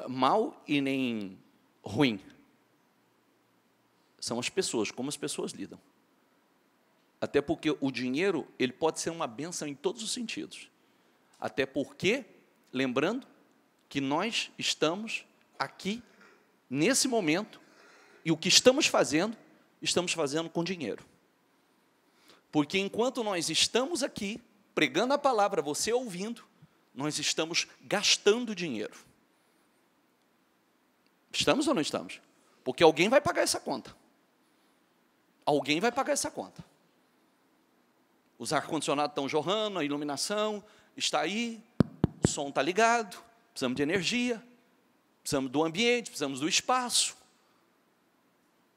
mal e nem ruim. São as pessoas, como as pessoas lidam. Até porque o dinheiro, ele pode ser uma bênção em todos os sentidos. Até porque, lembrando, que nós estamos aqui, nesse momento, e o que estamos fazendo com dinheiro. Porque enquanto nós estamos aqui, pregando a palavra, você ouvindo, nós estamos gastando dinheiro. Estamos ou não estamos? Porque alguém vai pagar essa conta. Alguém vai pagar essa conta. Os ar-condicionados estão jorrando, a iluminação está aí, o som está ligado, precisamos de energia, precisamos do ambiente, precisamos do espaço.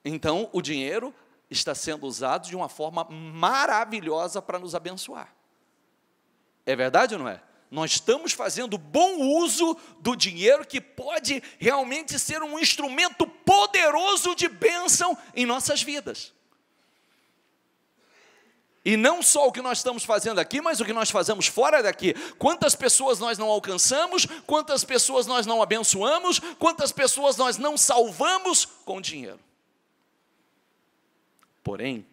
Então, o dinheiro está sendo usado de uma forma maravilhosa para nos abençoar. É verdade ou não é? Nós estamos fazendo bom uso do dinheiro, que pode realmente ser um instrumento poderoso de bênção em nossas vidas. E não só o que nós estamos fazendo aqui, mas o que nós fazemos fora daqui. Quantas pessoas nós não alcançamos, quantas pessoas nós não abençoamos, quantas pessoas nós não salvamos com dinheiro. Porém,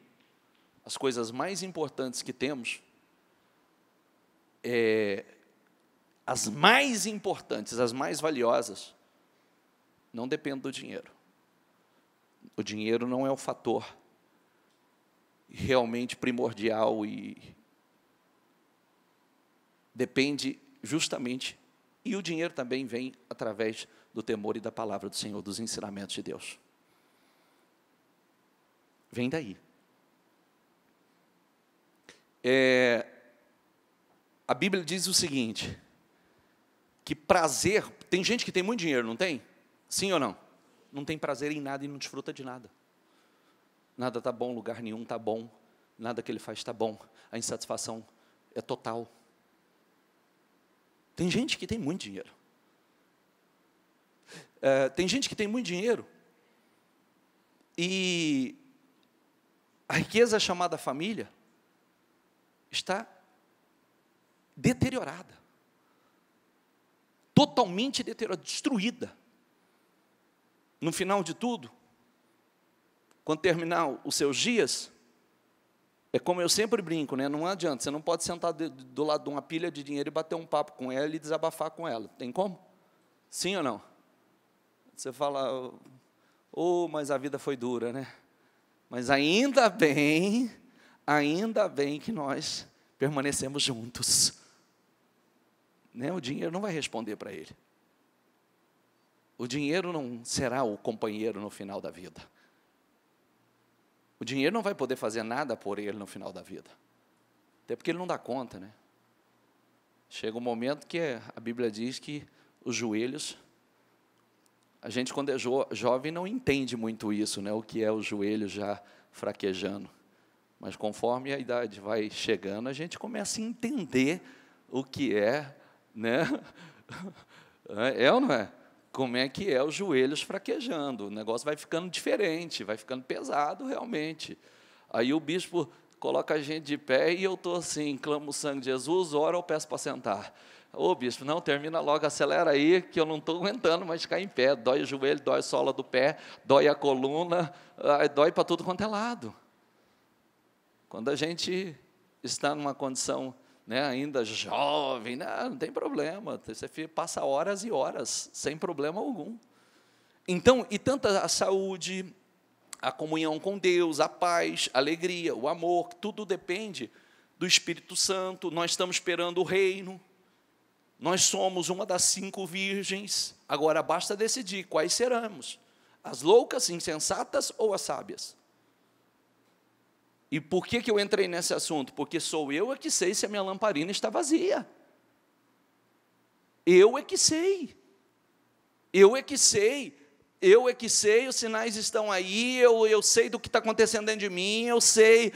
as coisas mais importantes que temos, as mais importantes, as mais valiosas, não dependem do dinheiro. O dinheiro não é o fator realmente primordial e depende justamente, e o dinheiro também vem através do temor e da palavra do Senhor, dos ensinamentos de Deus. Vem daí. A Bíblia diz o seguinte, que prazer, tem gente que tem muito dinheiro, não tem? Sim ou não? Não tem prazer em nada e não desfruta de nada. Nada está bom, lugar nenhum está bom, nada que ele faz está bom, a insatisfação é total. Tem gente que tem muito dinheiro. Tem gente que tem muito dinheiro e a riqueza chamada família está deteriorada, totalmente deteriorada, destruída. No final de tudo, quando terminar os seus dias, é como eu sempre brinco, né? Não adianta, você não pode sentar do lado de uma pilha de dinheiro e bater um papo com ela e desabafar com ela. Tem como? Sim ou não? Você fala, mas a vida foi dura, né? Mas ainda bem que nós permanecemos juntos. Né? O dinheiro não vai responder para ele. O dinheiro não será o companheiro no final da vida. O dinheiro não vai poder fazer nada por ele no final da vida. Até porque ele não dá conta, né? Chega um momento que a Bíblia diz que os joelhos... A gente, quando é jovem, não entende muito isso, né? O que é o joelho já fraquejando. Mas conforme a idade vai chegando, a gente começa a entender o que é, né? É ou não é? Como é que é os joelhos fraquejando. O negócio vai ficando diferente, vai ficando pesado realmente. Aí o bispo coloca a gente de pé e eu estou assim, clamo o sangue de Jesus, oro, eu peço para sentar. Ô bispo, não, termina logo, acelera aí, que eu não estou aguentando mais ficar em pé. Dói o joelho, dói a sola do pé, dói a coluna, dói para tudo quanto é lado. Quando a gente está numa condição, né, ainda jovem, não tem problema, você passa horas e horas, sem problema algum. Então, e tanta a saúde, a comunhão com Deus, a paz, a alegria, o amor, tudo depende do Espírito Santo. Nós estamos esperando o reino. Nós somos uma das 5 virgens, agora basta decidir quais seremos, as loucas, insensatas ou as sábias. E por que eu entrei nesse assunto? Porque sou eu que sei se a minha lamparina está vazia. Eu é que sei. eu é que sei, os sinais estão aí, eu sei do que está acontecendo dentro de mim, eu sei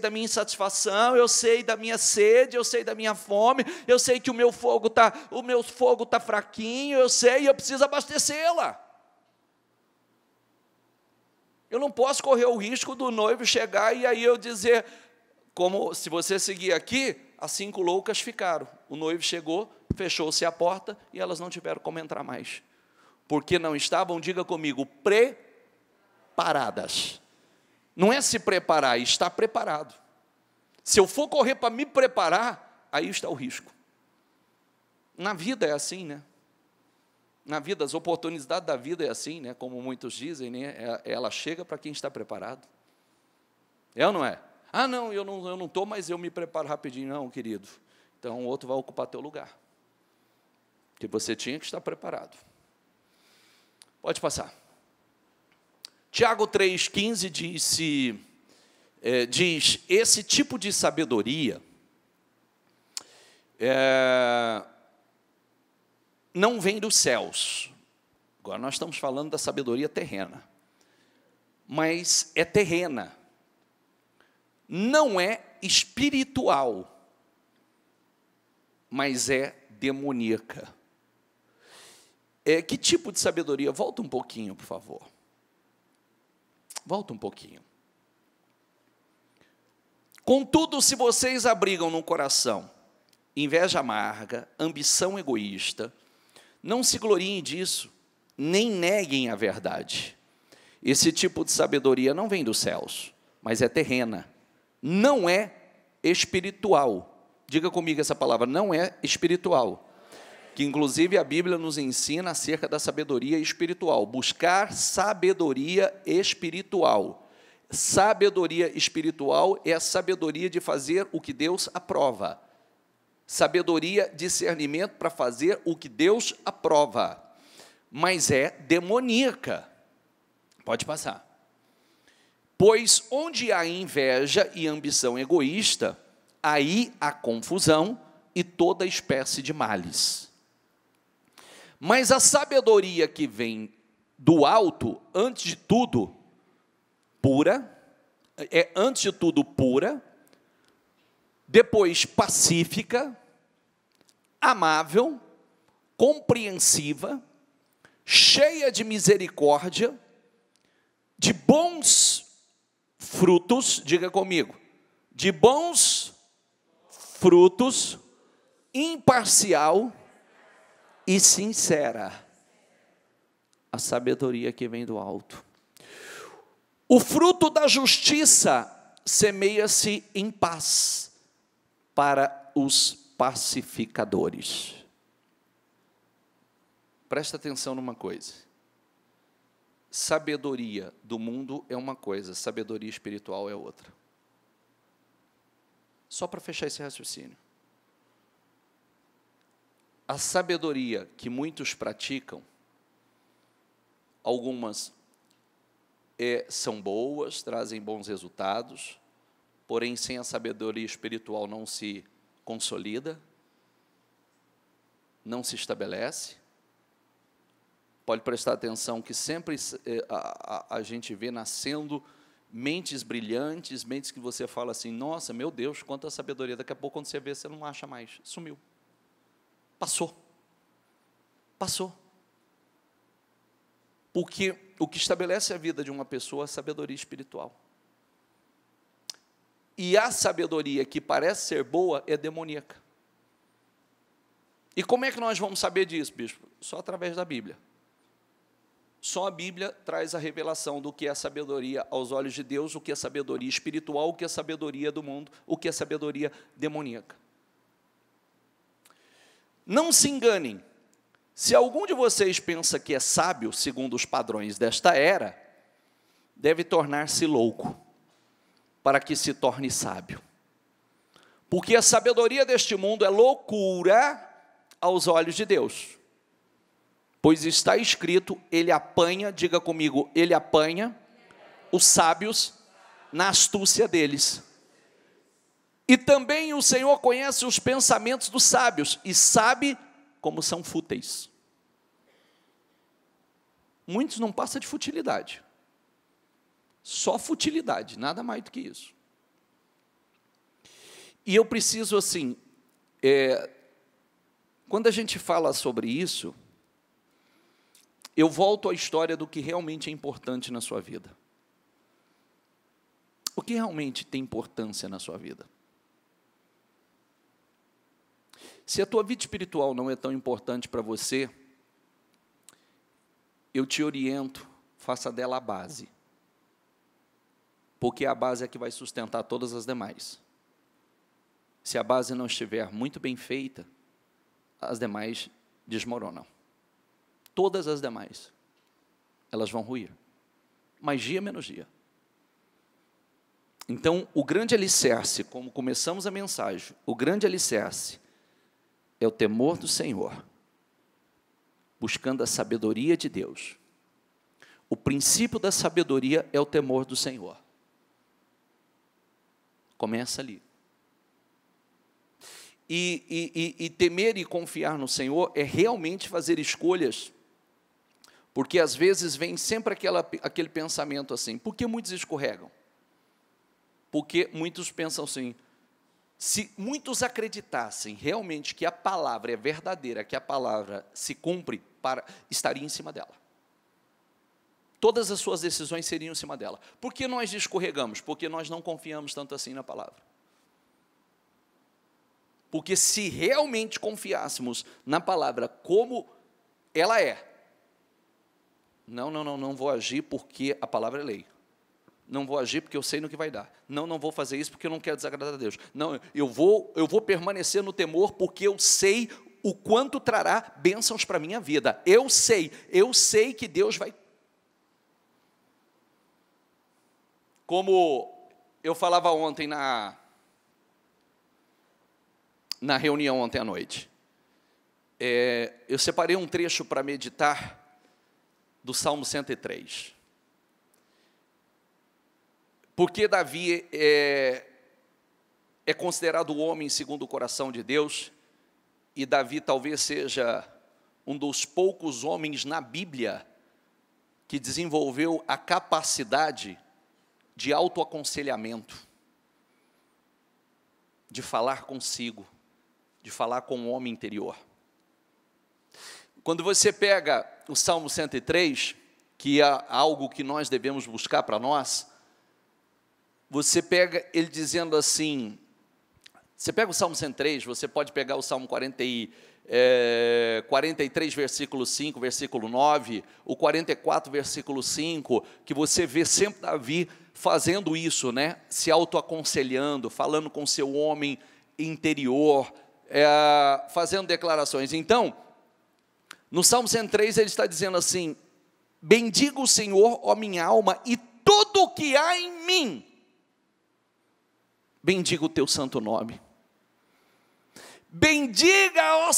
da minha insatisfação, eu sei da minha sede, eu sei da minha fome, eu sei que o meu fogo está fraquinho, eu preciso abastecê-la. Eu não posso correr o risco do noivo chegar e aí eu dizer, como se você seguir aqui, as 5 loucas ficaram. O noivo chegou, fechou-se a porta e elas não tiveram como entrar mais. Porque não estavam, diga comigo, preparadas. Não é se preparar, está preparado. Se eu for correr para me preparar, aí está o risco. Na vida é assim, né? Na vida, as oportunidades da vida é assim, né? Como muitos dizem, né? Ela chega para quem está preparado. É ou não é? Ah, não, eu não estou, mas eu me preparo rapidinho. Não, querido. Então, o outro vai ocupar teu lugar. Porque você tinha que estar preparado. Pode passar. Tiago 3,15 diz, esse tipo de sabedoria não vem dos céus. Agora nós estamos falando da sabedoria terrena. Mas é terrena. Não é espiritual, mas é demoníaca. Que tipo de sabedoria? Volta um pouquinho, por favor. Volta um pouquinho. Contudo, se vocês abrigam no coração inveja amarga, ambição egoísta, não se gloriem disso, nem neguem a verdade. Esse tipo de sabedoria não vem dos céus, mas é terrena. Não é espiritual. Diga comigo essa palavra, não é espiritual. Que inclusive a Bíblia nos ensina acerca da sabedoria espiritual. Buscar sabedoria espiritual. Sabedoria espiritual é a sabedoria de fazer o que Deus aprova. Sabedoria, discernimento para fazer o que Deus aprova. Mas é demoníaca. Pode passar. Pois onde há inveja e ambição egoísta, aí há confusão e toda espécie de males. Mas a sabedoria que vem do alto, antes de tudo pura, depois pacífica, amável, compreensiva, cheia de misericórdia, de bons frutos, diga comigo, de bons frutos, imparcial e sincera. A sabedoria que vem do alto. O fruto da justiça semeia-se em paz para os pacificadores. Presta atenção numa coisa. Sabedoria do mundo é uma coisa, sabedoria espiritual é outra. Só para fechar esse raciocínio. A sabedoria que muitos praticam, algumas são boas, trazem bons resultados, porém sem a sabedoria espiritual não se consolida, não se estabelece. Pode prestar atenção que sempre a gente vê nascendo mentes brilhantes, mentes que você fala assim, nossa, meu Deus, quanta sabedoria, daqui a pouco quando você vê, você não acha mais, sumiu. Passou. Porque o que estabelece a vida de uma pessoa é a sabedoria espiritual. E a sabedoria que parece ser boa é demoníaca. E como é que nós vamos saber disso, bispo? Só através da Bíblia. Só a Bíblia traz a revelação do que é a sabedoria aos olhos de Deus, o que é sabedoria espiritual, o que é sabedoria do mundo, o que é sabedoria demoníaca. Não se enganem, se algum de vocês pensa que é sábio, segundo os padrões desta era, deve tornar-se louco, para que se torne sábio. Porque a sabedoria deste mundo é loucura aos olhos de Deus. Pois está escrito, ele apanha, diga comigo, ele apanha os sábios na astúcia deles. E também o Senhor conhece os pensamentos dos sábios e sabe como são fúteis. Muitos não passam de futilidade. Só futilidade, nada mais do que isso. E eu preciso, assim, quando a gente fala sobre isso, eu volto à história do que realmente é importante na sua vida. O que realmente tem importância na sua vida? Se a tua vida espiritual não é tão importante para você, eu te oriento, faça dela a base. Porque a base é que vai sustentar todas as demais. Se a base não estiver muito bem feita, as demais desmoronam. Todas as demais, elas vão ruir. Mais dia menos dia. Então, o grande alicerce, como começamos a mensagem, o grande alicerce é o temor do Senhor, buscando a sabedoria de Deus. O princípio da sabedoria é o temor do Senhor. Começa ali. E temer e confiar no Senhor é realmente fazer escolhas, porque às vezes vem sempre aquele pensamento assim, por que muitos escorregam? Porque muitos pensam assim, se muitos acreditassem realmente que a palavra é verdadeira, que a palavra se cumpre, estaria em cima dela. Todas as suas decisões seriam em cima dela. Por que nós escorregamos? Porque nós não confiamos tanto assim na palavra. Porque se realmente confiássemos na palavra como ela é, não vou agir porque a palavra é lei. Não vou agir porque eu sei no que vai dar. Não vou fazer isso porque eu não quero desagradar a Deus. Não, eu vou permanecer no temor porque eu sei o quanto trará bênçãos para a minha vida. Eu sei que Deus vai. Como eu falava ontem na reunião ontem à noite, eu separei um trecho para meditar do Salmo 103. Porque Davi é considerado o homem segundo o coração de Deus, e Davi talvez seja um dos poucos homens na Bíblia que desenvolveu a capacidade de autoaconselhamento, de falar consigo, de falar com o homem interior. Quando você pega o Salmo 103, que é algo que nós devemos buscar para nós, você pega ele dizendo assim, você pega o Salmo 103, você pode pegar o Salmo 43, versículo 5, versículo 9, o 44, versículo 5, que você vê sempre Davi fazendo isso, né? Se autoaconselhando, falando com seu homem interior, fazendo declarações. Então, no Salmo 103 ele está dizendo assim, bendiga o Senhor, ó minha alma, e tudo o que há em mim, bendiga o teu santo nome. Bendiga ao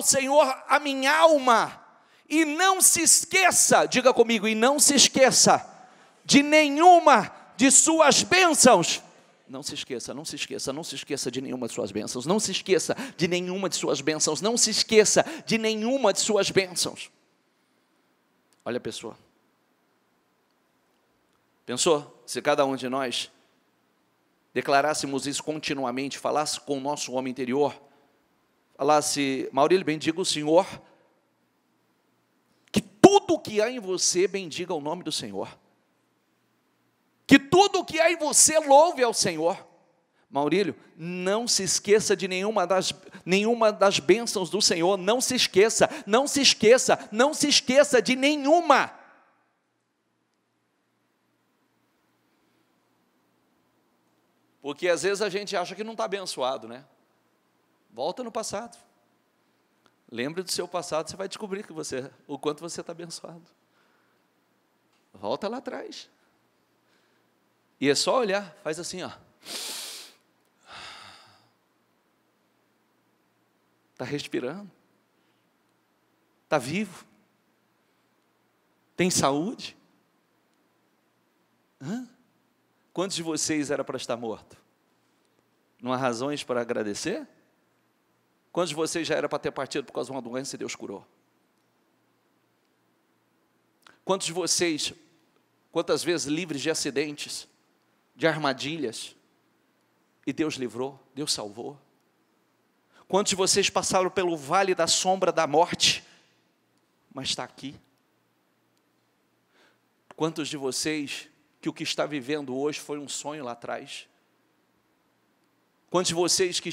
Senhor a minha alma, e não se esqueça, diga comigo, e não se esqueça de nenhuma de suas bênçãos. Não se esqueça de nenhuma de suas bênçãos, não se esqueça de nenhuma de suas bênçãos, não se esqueça de nenhuma de suas bênçãos. Olha a pessoa. Pensou se cada um de nós declarássemos isso continuamente, falasse com o nosso homem interior, falasse, Maurílio, bendiga o Senhor, que tudo o que há em você bendiga o nome do Senhor, que tudo o que há em você louve ao Senhor. Maurílio, não se esqueça de nenhuma das bênçãos do Senhor, não se esqueça de nenhuma. Porque às vezes a gente acha que não está abençoado, né? Volta no passado. Lembre do seu passado, você vai descobrir o quanto você está abençoado. Volta lá atrás. E é só olhar, faz assim, ó. Está respirando. Está vivo. Tem saúde. Quantos de vocês era para estar morto? Não há razões para agradecer? Quantos de vocês já era para ter partido por causa de uma doença e Deus curou? Quantos de vocês, quantas vezes livres de acidentes, de armadilhas, e Deus livrou, Deus salvou? Quantos de vocês passaram pelo vale da sombra da morte, mas está aqui? Quantos de vocês que o que está vivendo hoje foi um sonho lá atrás? Quantos de vocês que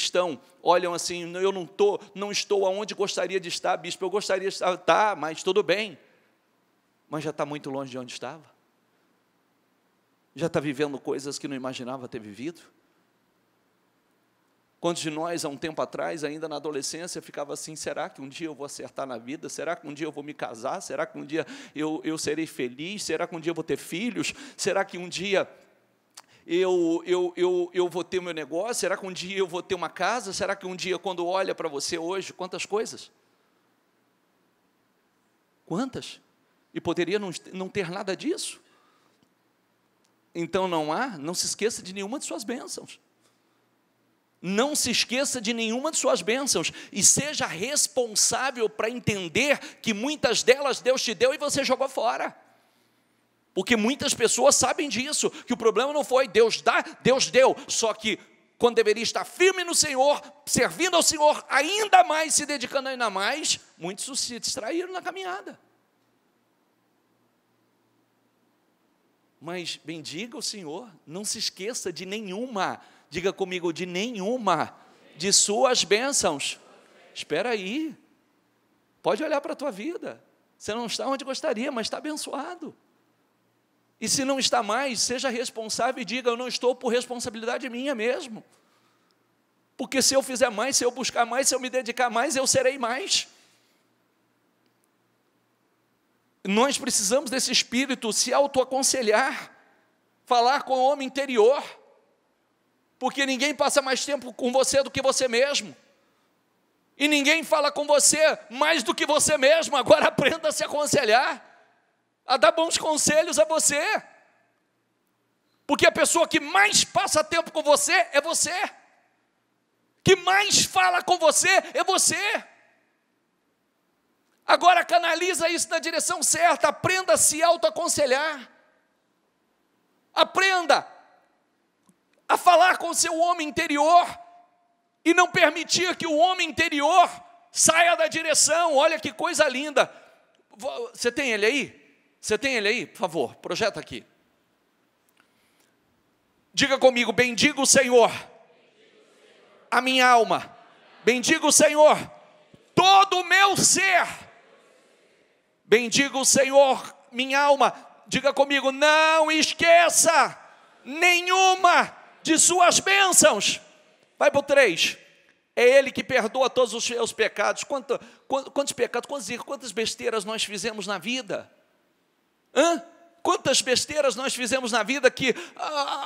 olham assim, eu não estou aonde gostaria de estar, bispo, eu gostaria de estar, tá, mas tudo bem, mas já está muito longe de onde estava? Já está vivendo coisas que não imaginava ter vivido? Quantos de nós, há um tempo atrás, ainda na adolescência, ficava assim, será que um dia eu vou acertar na vida? Será que um dia eu vou me casar? Será que um dia eu serei feliz? Será que um dia eu vou ter filhos? Será que um dia eu vou ter meu negócio? Será que um dia eu vou ter uma casa? Será que um dia, quando olha para você hoje, quantas coisas? Quantas? E poderia não ter nada disso. Então não se esqueça de nenhuma de suas bênçãos. Não se esqueça de nenhuma de suas bênçãos e seja responsável para entender que muitas delas Deus te deu e você jogou fora. Porque muitas pessoas sabem disso, que o problema não foi Deus dá, Deus deu, só que quando deveria estar firme no Senhor, servindo ao Senhor ainda mais, se dedicando ainda mais, muitos se distraíram na caminhada. Mas bendiga o Senhor, não se esqueça de nenhuma, diga comigo, de nenhuma de suas bênçãos. Espera aí, pode olhar para a tua vida, você não está onde gostaria, mas está abençoado. E se não está mais, seja responsável e diga, eu não estou por responsabilidade minha mesmo. Porque se eu fizer mais, se eu buscar mais, se eu me dedicar mais, eu serei mais. Nós precisamos desse espírito se autoaconselhar, falar com o homem interior, porque ninguém passa mais tempo com você do que você mesmo, e ninguém fala com você mais do que você mesmo. Agora aprenda a se aconselhar, a dar bons conselhos a você, porque a pessoa que mais passa tempo com você é você, que mais fala com você é você. Agora canaliza isso na direção certa, aprenda a se autoaconselhar, aprenda a falar com o seu homem interior, e não permitir que o homem interior saia da direção. Olha que coisa linda, você tem ele aí? Você tem ele aí? Por favor, projeta aqui. Diga comigo, bendiga o Senhor, a minha alma, bendiga o Senhor, todo o meu ser, bendiga o Senhor, minha alma. Diga comigo, não esqueça nenhuma de suas bênçãos. Vai para o 3. É Ele que perdoa todos os seus pecados. Quantos pecados, quantas besteiras nós fizemos na vida? Quantas besteiras nós fizemos na vida que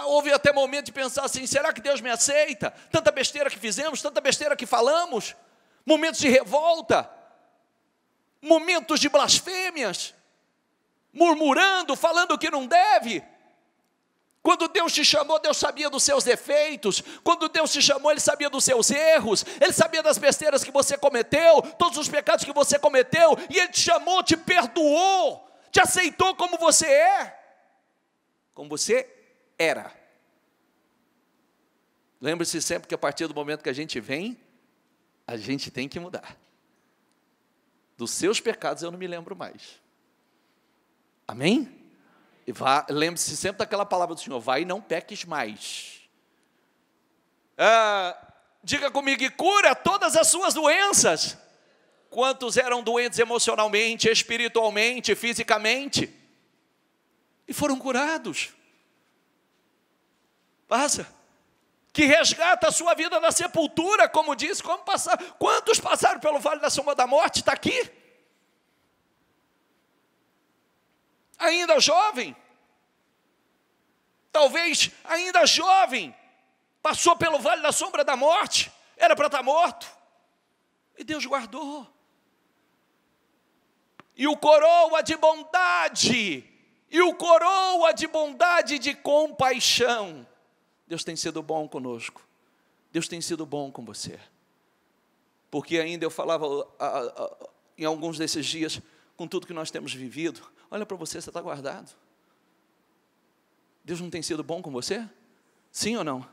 houve até momento de pensar assim, será que Deus me aceita? Tanta besteira que fizemos, tanta besteira que falamos, momentos de revolta, momentos de blasfêmias, murmurando, falando o que não deve. Quando Deus te chamou, Deus sabia dos seus defeitos. Quando Deus te chamou, Ele sabia dos seus erros, Ele sabia das besteiras que você cometeu, todos os pecados que você cometeu, e Ele te chamou, te perdoou, te aceitou como você é, como você era. Lembre-se sempre que a partir do momento que a gente vem, a gente tem que mudar. Dos seus pecados eu não me lembro mais. Amém? Lembre-se sempre daquela palavra do Senhor, vai e não peques mais. Diga comigo, e cura todas as suas doenças. Quantos eram doentes emocionalmente, espiritualmente, fisicamente, e foram curados? Passa. Que resgata a sua vida da sepultura, como disse, quantos passaram pelo vale da sombra da morte? Está aqui. Ainda jovem, talvez ainda jovem, passou pelo vale da sombra da morte, era para estar morto, e Deus guardou, e o coroa de bondade, e de compaixão. Deus tem sido bom conosco, Deus tem sido bom com você, porque ainda eu falava em alguns desses dias, com tudo que nós temos vivido, olha para você, você está guardado. Deus não tem sido bom com você? Sim ou não?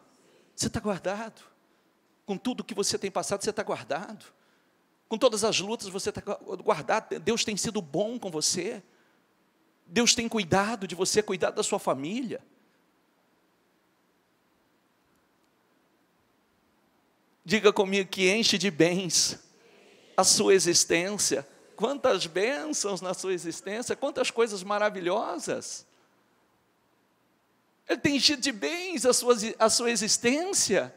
Você está guardado. Com tudo que você tem passado, você está guardado. Com todas as lutas, você está guardado. Deus tem sido bom com você. Deus tem cuidado de você, cuidado da sua família. Diga comigo que enche de bens a sua existência. Quantas bênçãos na sua existência, quantas coisas maravilhosas. Ele tem enchido de bens a sua existência.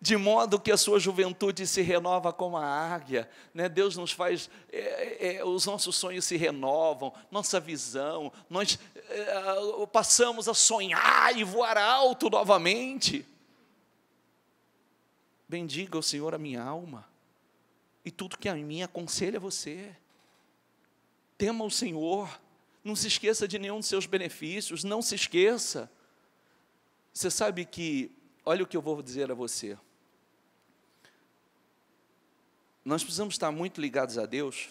De modo que a sua juventude se renova como a águia, né? Deus nos faz, os nossos sonhos se renovam, nossa visão, nós passamos a sonhar e voar alto novamente. Bendiga o Senhor a minha alma, e tudo que a mim aconselha você. Tema o Senhor, não se esqueça de nenhum dos seus benefícios, não se esqueça. Você sabe que, olha o que eu vou dizer a você. Nós precisamos estar muito ligados a Deus,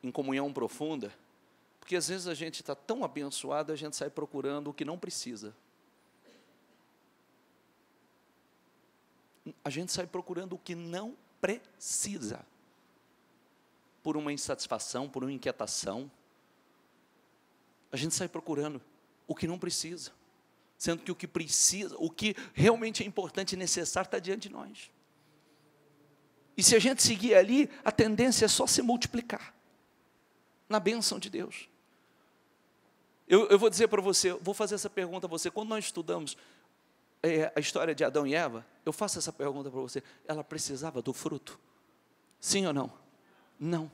em comunhão profunda, porque às vezes a gente está tão abençoado, a gente sai procurando o que não precisa. A gente sai procurando o que não precisa, por uma insatisfação, por uma inquietação. A gente sai procurando o que não precisa, sendo que o que precisa, o que realmente é importante e necessário está diante de nós. E se a gente seguir ali, a tendência é só se multiplicar na bênção de Deus. Eu vou dizer para você, vou fazer essa pergunta a você. Quando nós estudamos a história de Adão e Eva, eu faço essa pergunta para você. Ela precisava do fruto? Sim ou não? Não.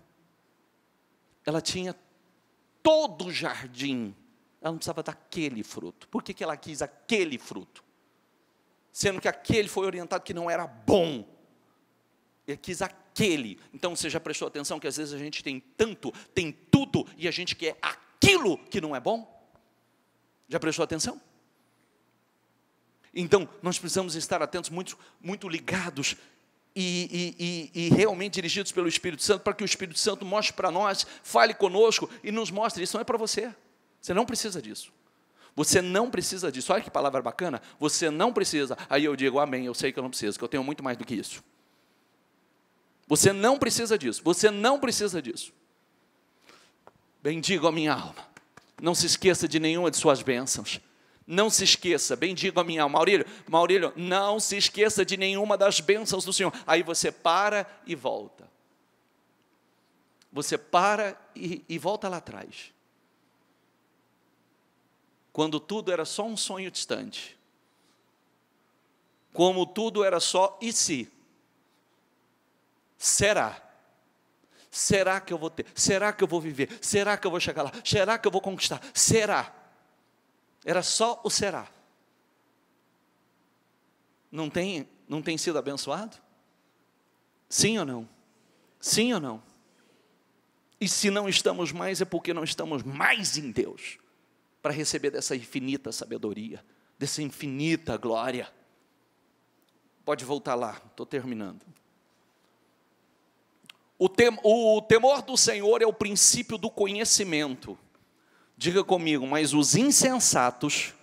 Ela tinha todo o jardim. Ela não precisava daquele fruto. Por que ela quis aquele fruto? Sendo que aquele foi orientado que não era bom. Ele quis aquele. Então você já prestou atenção que às vezes a gente tem tanto, tem tudo, e a gente quer aquilo que não é bom? Já prestou atenção? Então nós precisamos estar atentos, muito ligados e realmente dirigidos pelo Espírito Santo, para que o Espírito Santo mostre para nós, fale conosco e nos mostre. Isso não é para você. Você não precisa disso. Você não precisa disso. Olha que palavra bacana. Você não precisa. Aí eu digo amém, eu sei que eu não preciso, que eu tenho muito mais do que isso. Você não precisa disso, você não precisa disso. Bendigo a minha alma, não se esqueça de nenhuma de suas bênçãos. Não se esqueça, bendigo a minha alma. Maurílio, não se esqueça de nenhuma das bênçãos do Senhor. Aí você para e volta. Você para e volta lá atrás. Quando tudo era só um sonho distante. Como tudo era só e se. Será? Será que eu vou ter? Será que eu vou viver? Será que eu vou chegar lá? Será que eu vou conquistar? Será? Era só o será. Não tem sido abençoado? Sim ou não? Sim ou não? E se não estamos mais, é porque não estamos mais em Deus, para receber dessa infinita sabedoria, dessa infinita glória. Pode voltar lá, estou terminando. O temor do Senhor é o princípio do conhecimento. Diga comigo, mas os insensatos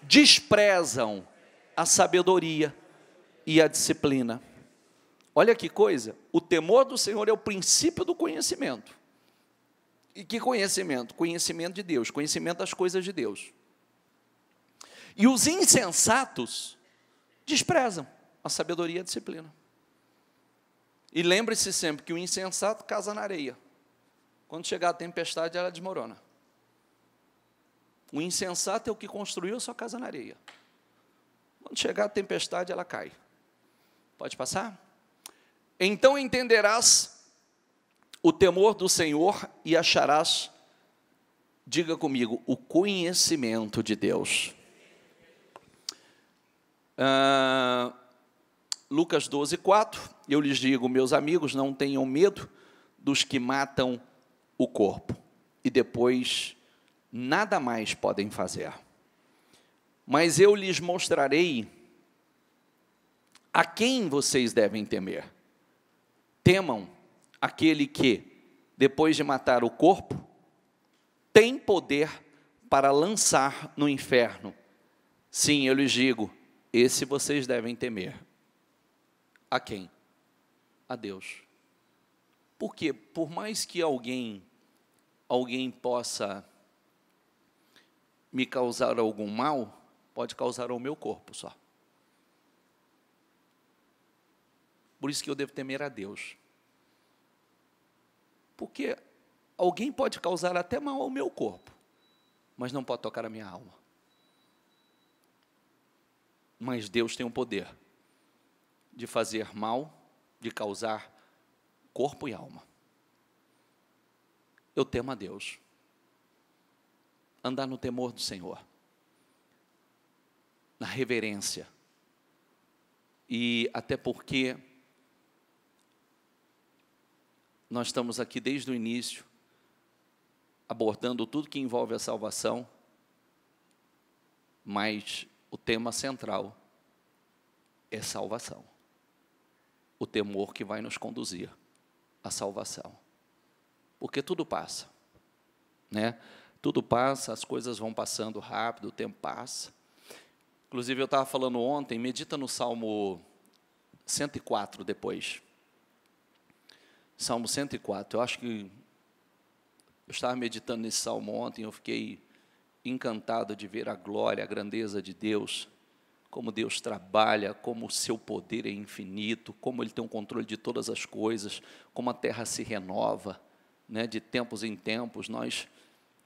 desprezam a sabedoria e a disciplina. Olha que coisa, o temor do Senhor é o princípio do conhecimento. E que conhecimento? Conhecimento de Deus, conhecimento das coisas de Deus. E os insensatos desprezam a sabedoria e a disciplina. E lembre-se sempre que o insensato casa na areia. Quando chegar a tempestade, ela desmorona. O insensato é o que construiu a sua casa na areia. Quando chegar a tempestade, ela cai. Pode passar? Então entenderás o temor do Senhor e acharás, diga comigo, o conhecimento de Deus. Lucas 12:4, eu lhes digo, meus amigos, não tenham medo dos que matam o corpo, e depois nada mais podem fazer. Mas eu lhes mostrarei a quem vocês devem temer. Temam aquele que, depois de matar o corpo, tem poder para lançar no inferno. Sim, eu lhes digo, esse vocês devem temer. A quem? A Deus. Porque por mais que alguém possa me causar algum mal, pode causar ao meu corpo só. Por isso que eu devo temer a Deus. Porque alguém pode causar até mal ao meu corpo, mas não pode tocar a minha alma. Mas Deus tem o poder de fazer mal, de causar corpo e alma. Eu temo a Deus. Andar no temor do Senhor, na reverência. E até porque nós estamos aqui desde o início, abordando tudo que envolve a salvação, mas o tema central é salvação. O temor que vai nos conduzir à salvação. Porque tudo passa, né? Tudo passa, as coisas vão passando rápido, o tempo passa. Inclusive, eu estava falando ontem, medita no Salmo 104 depois. Salmo 104, eu acho que eu estava meditando nesse salmo ontem, eu fiquei encantado de ver a glória, a grandeza de Deus, como Deus trabalha, como o seu poder é infinito, como Ele tem o controle de todas as coisas, como a terra se renova, né, de tempos em tempos. Nós,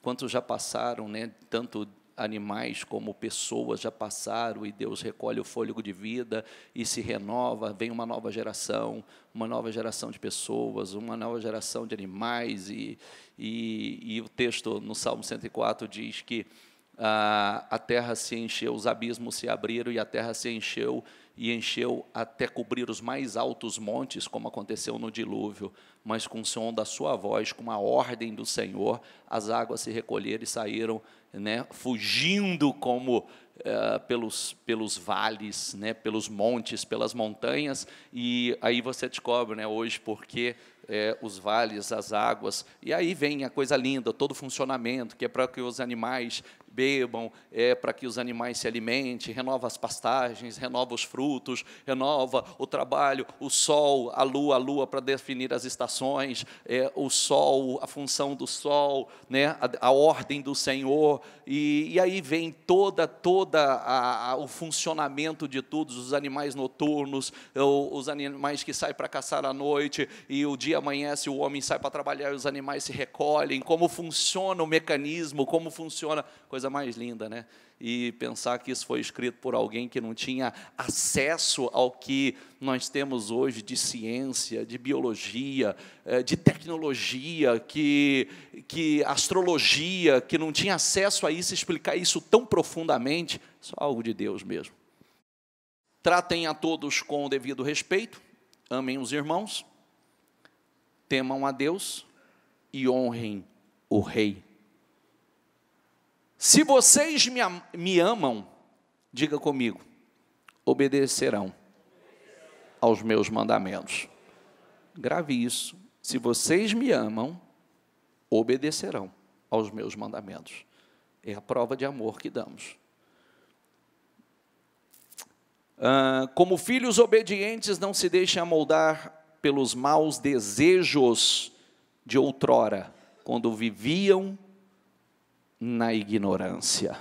quantos já passaram, né, tanto animais como pessoas já passaram, e Deus recolhe o fôlego de vida e se renova, vem uma nova geração de pessoas, uma nova geração de animais, e o texto no Salmo 104 diz que a terra se encheu, os abismos se abriram, e a terra se encheu, e encheu até cobrir os mais altos montes, como aconteceu no dilúvio, mas com o som da sua voz, com a ordem do Senhor, as águas se recolheram e saíram, né, fugindo como pelos vales, né, pelos montes, pelas montanhas. E aí você descobre, né, hoje, porque os vales, as águas, e aí vem a coisa linda, todo o funcionamento, que é para que os animais bebam, para que os animais se alimentem, renova as pastagens, renova os frutos, renova o trabalho, o sol, a lua para definir as estações, o sol, a função do sol, né, a ordem do Senhor, e aí vem toda o funcionamento de todos os animais noturnos, os animais que saem para caçar à noite, e o dia amanhece, o homem sai para trabalhar, e os animais se recolhem, como funciona o mecanismo, como funciona, coisa mais linda, né? E pensar que isso foi escrito por alguém que não tinha acesso ao que nós temos hoje de ciência, de biologia, de tecnologia, que astrologia, que não tinha acesso a isso, explicar isso tão profundamente, só algo de Deus mesmo. Tratem a todos com o devido respeito, amem os irmãos, temam a Deus e honrem o Rei. Se vocês me amam, diga comigo, obedecerão aos meus mandamentos. Grave isso. Se vocês me amam, obedecerão aos meus mandamentos. É a prova de amor que damos. Como filhos obedientes, não se deixem amoldar pelos maus desejos de outrora, quando viviam na ignorância.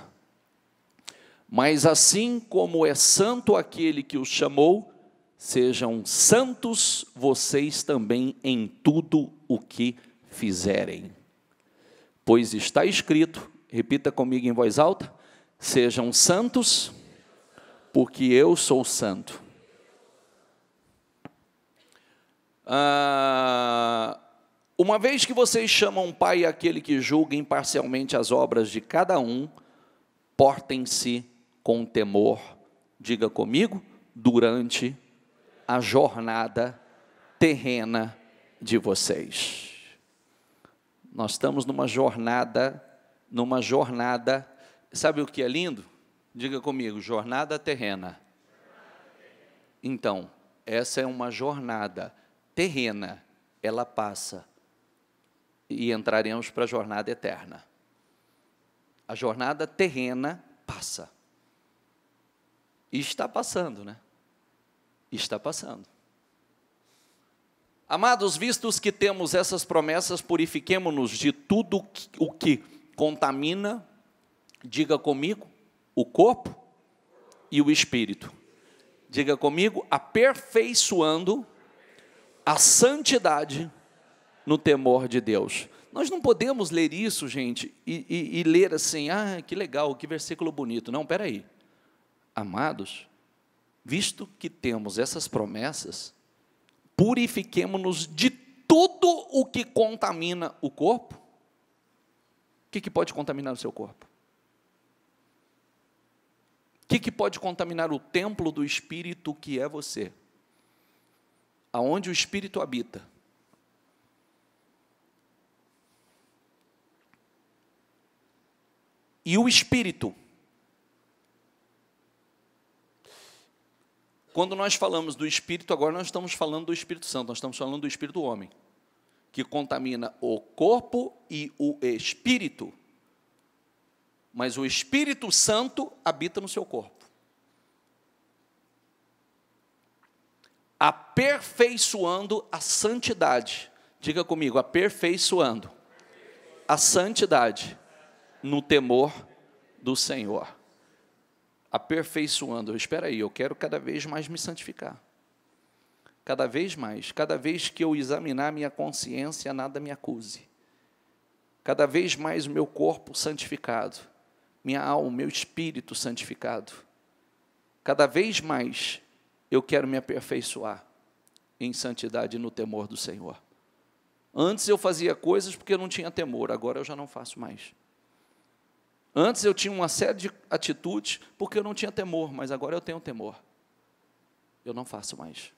Mas assim como é santo aquele que os chamou, sejam santos vocês também em tudo o que fizerem. Pois está escrito, repita comigo em voz alta, sejam santos, porque eu sou santo. Uma vez que vocês chamam Pai aquele que julga imparcialmente as obras de cada um, portem-se com temor, diga comigo, durante a jornada terrena de vocês. Nós estamos numa jornada, sabe o que é lindo? Diga comigo, jornada terrena. Então, essa é uma jornada terrena, ela passa e entraremos para a jornada eterna. A jornada terrena passa. E está passando, né? Está passando. Amados, vistos que temos essas promessas, purifiquemo-nos de tudo o que contamina, diga comigo, o corpo e o espírito. Diga comigo, aperfeiçoando a santidade no temor de Deus. Nós não podemos ler isso, gente, e ler assim, que legal, que versículo bonito. Não, espera aí. Amados, visto que temos essas promessas, purifiquemo-nos de tudo o que contamina o corpo. O que pode contaminar o seu corpo? O que pode contaminar o templo do Espírito que é você? Aonde o Espírito habita? E o Espírito, quando nós falamos do Espírito, agora nós estamos falando do Espírito Santo, nós estamos falando do Espírito do homem, que contamina o corpo e o Espírito, mas o Espírito Santo habita no seu corpo. Aperfeiçoando a santidade, diga comigo, aperfeiçoando a santidade no temor do Senhor. Aperfeiçoando, espera aí, eu quero cada vez mais me santificar. Cada vez mais, cada vez que eu examinar minha consciência, nada me acuse. Cada vez mais o meu corpo santificado, minha alma, meu espírito santificado. Cada vez mais eu quero me aperfeiçoar em santidade no temor do Senhor. Antes eu fazia coisas porque eu não tinha temor, agora eu já não faço mais. Antes eu tinha uma série de atitudes porque eu não tinha temor, mas agora eu tenho temor. Eu não faço mais.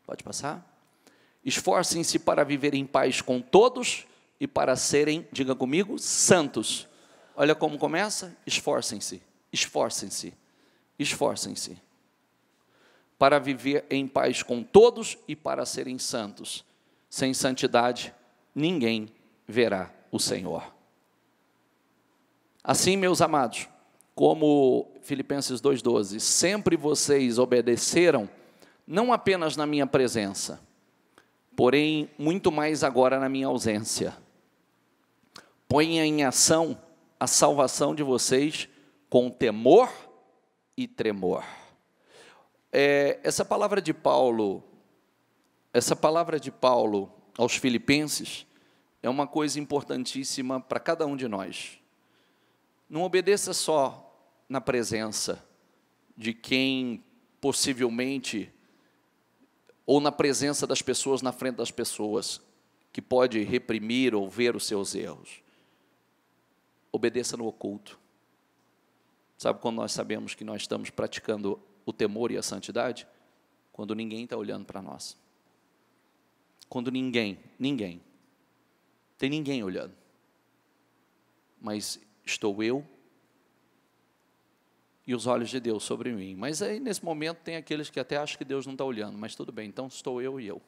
Pode passar? Esforcem-se para viver em paz com todos e para serem, diga comigo, santos. Olha como começa, esforcem-se, esforcem-se, esforcem-se. Para viver em paz com todos e para serem santos. Sem santidade, ninguém verá o Senhor. Assim, meus amados, como Filipenses 2,12, sempre vocês obedeceram, não apenas na minha presença, porém, muito mais agora na minha ausência. Ponha em ação a salvação de vocês com temor e tremor. Essa palavra de Paulo aos Filipenses, é uma coisa importantíssima para cada um de nós. Não obedeça só na presença de quem possivelmente, ou na presença das pessoas, na frente das pessoas, que pode reprimir ou ver os seus erros. Obedeça no oculto. Sabe quando nós sabemos que nós estamos praticando o temor e a santidade? Quando ninguém está olhando para nós. Quando ninguém, tem ninguém olhando, mas estou eu e os olhos de Deus sobre mim. Mas aí nesse momento tem aqueles que até acham que Deus não está olhando, mas tudo bem, então estou eu e eu.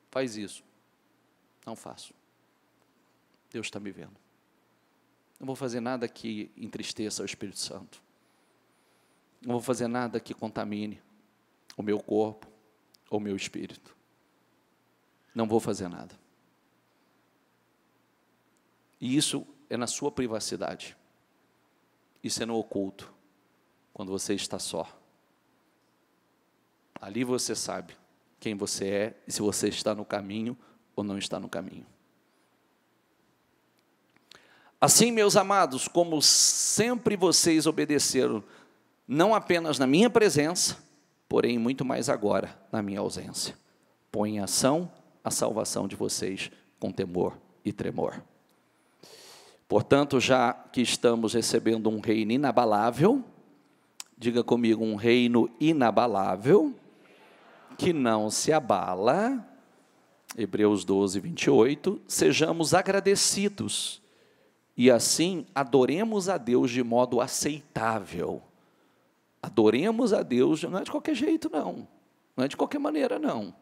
Faz isso. Não faço. Deus está me vendo. Não vou fazer nada que entristeça o Espírito Santo. Não vou fazer nada que contamine o meu corpo, ou meu espírito. Não vou fazer nada. E isso é na sua privacidade. Isso é no oculto, quando você está só. Ali você sabe quem você é e se você está no caminho ou não está no caminho. Assim, meus amados, como sempre vocês obedeceram, não apenas na minha presença, porém muito mais agora na minha ausência. Põe em ação a salvação de vocês com temor e tremor. Portanto, já que estamos recebendo um reino inabalável, diga comigo, um reino inabalável, que não se abala, Hebreus 12, 28, sejamos agradecidos, e assim adoremos a Deus de modo aceitável, Adoremos a Deus, não é de qualquer jeito, não. Não é de qualquer maneira, não.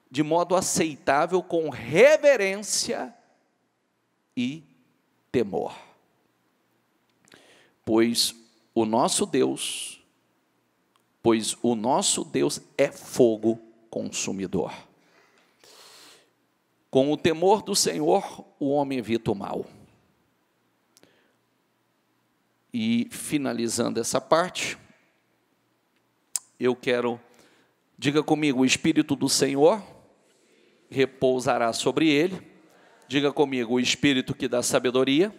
De modo aceitável, com reverência e temor. Pois o nosso Deus é fogo consumidor. Com o temor do Senhor, o homem evita o mal. E, finalizando essa parte, eu quero, diga comigo, o Espírito do Senhor repousará sobre ele. Diga comigo, o Espírito que dá sabedoria,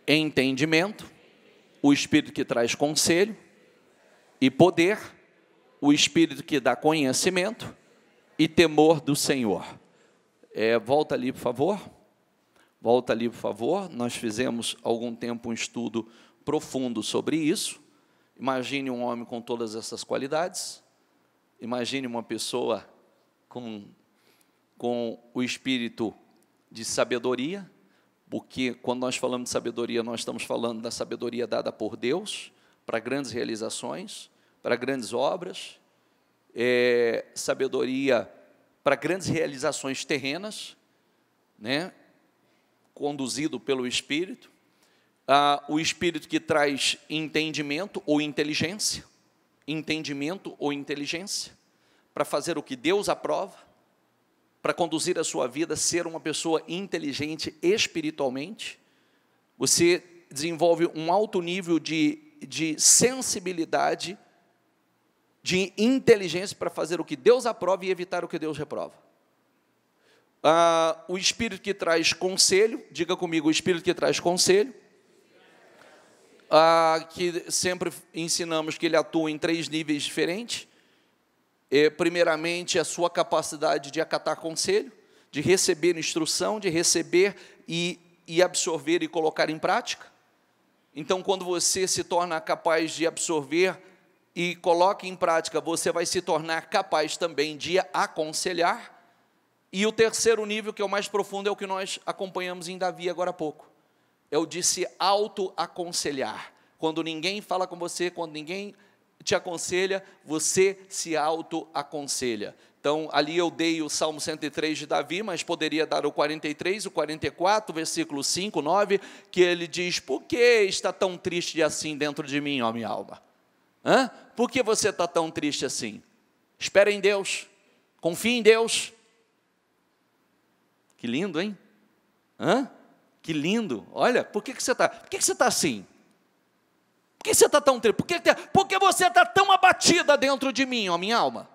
entendimento, o Espírito que traz conselho e poder, o Espírito que dá conhecimento e temor do Senhor. Volta ali, por favor. Volta ali, por favor. Nós fizemos há algum tempo um estudo profundo sobre isso. Imagine um homem com todas essas qualidades. Imagine uma pessoa com o espírito de sabedoria, porque quando nós falamos de sabedoria, nós estamos falando da sabedoria dada por Deus, para grandes realizações, para grandes obras, sabedoria para grandes realizações terrenas, né? Conduzido pelo Espírito, o Espírito que traz entendimento ou inteligência, para fazer o que Deus aprova, para conduzir a sua vida, ser uma pessoa inteligente espiritualmente. Você desenvolve um alto nível de sensibilidade, de inteligência para fazer o que Deus aprova e evitar o que Deus reprova. O Espírito que traz conselho, diga comigo, o Espírito que traz conselho, que sempre ensinamos que ele atua em 3 níveis diferentes. Primeiramente, a sua capacidade de acatar conselho, de receber instrução, de receber e absorver e colocar em prática. Então, quando você se torna capaz de absorver e coloca em prática, você vai se tornar capaz também de aconselhar. E o terceiro nível, que é o mais profundo, é o que nós acompanhamos em Davi agora há pouco. É o de se auto-aconselhar. Quando ninguém fala com você, quando ninguém te aconselha, você se auto-aconselha. Então, ali eu dei o Salmo 103 de Davi, mas poderia dar o 43, o 44, versículo 5, 9, que ele diz: por que está tão triste assim dentro de mim, ó minha alma? Por que você está tão triste assim? Espera em Deus, confia em Deus. Que lindo, hein? Que lindo. Olha, por que você está assim? Por que você está tão triste? Por que você está tão abatida dentro de mim, ó minha alma?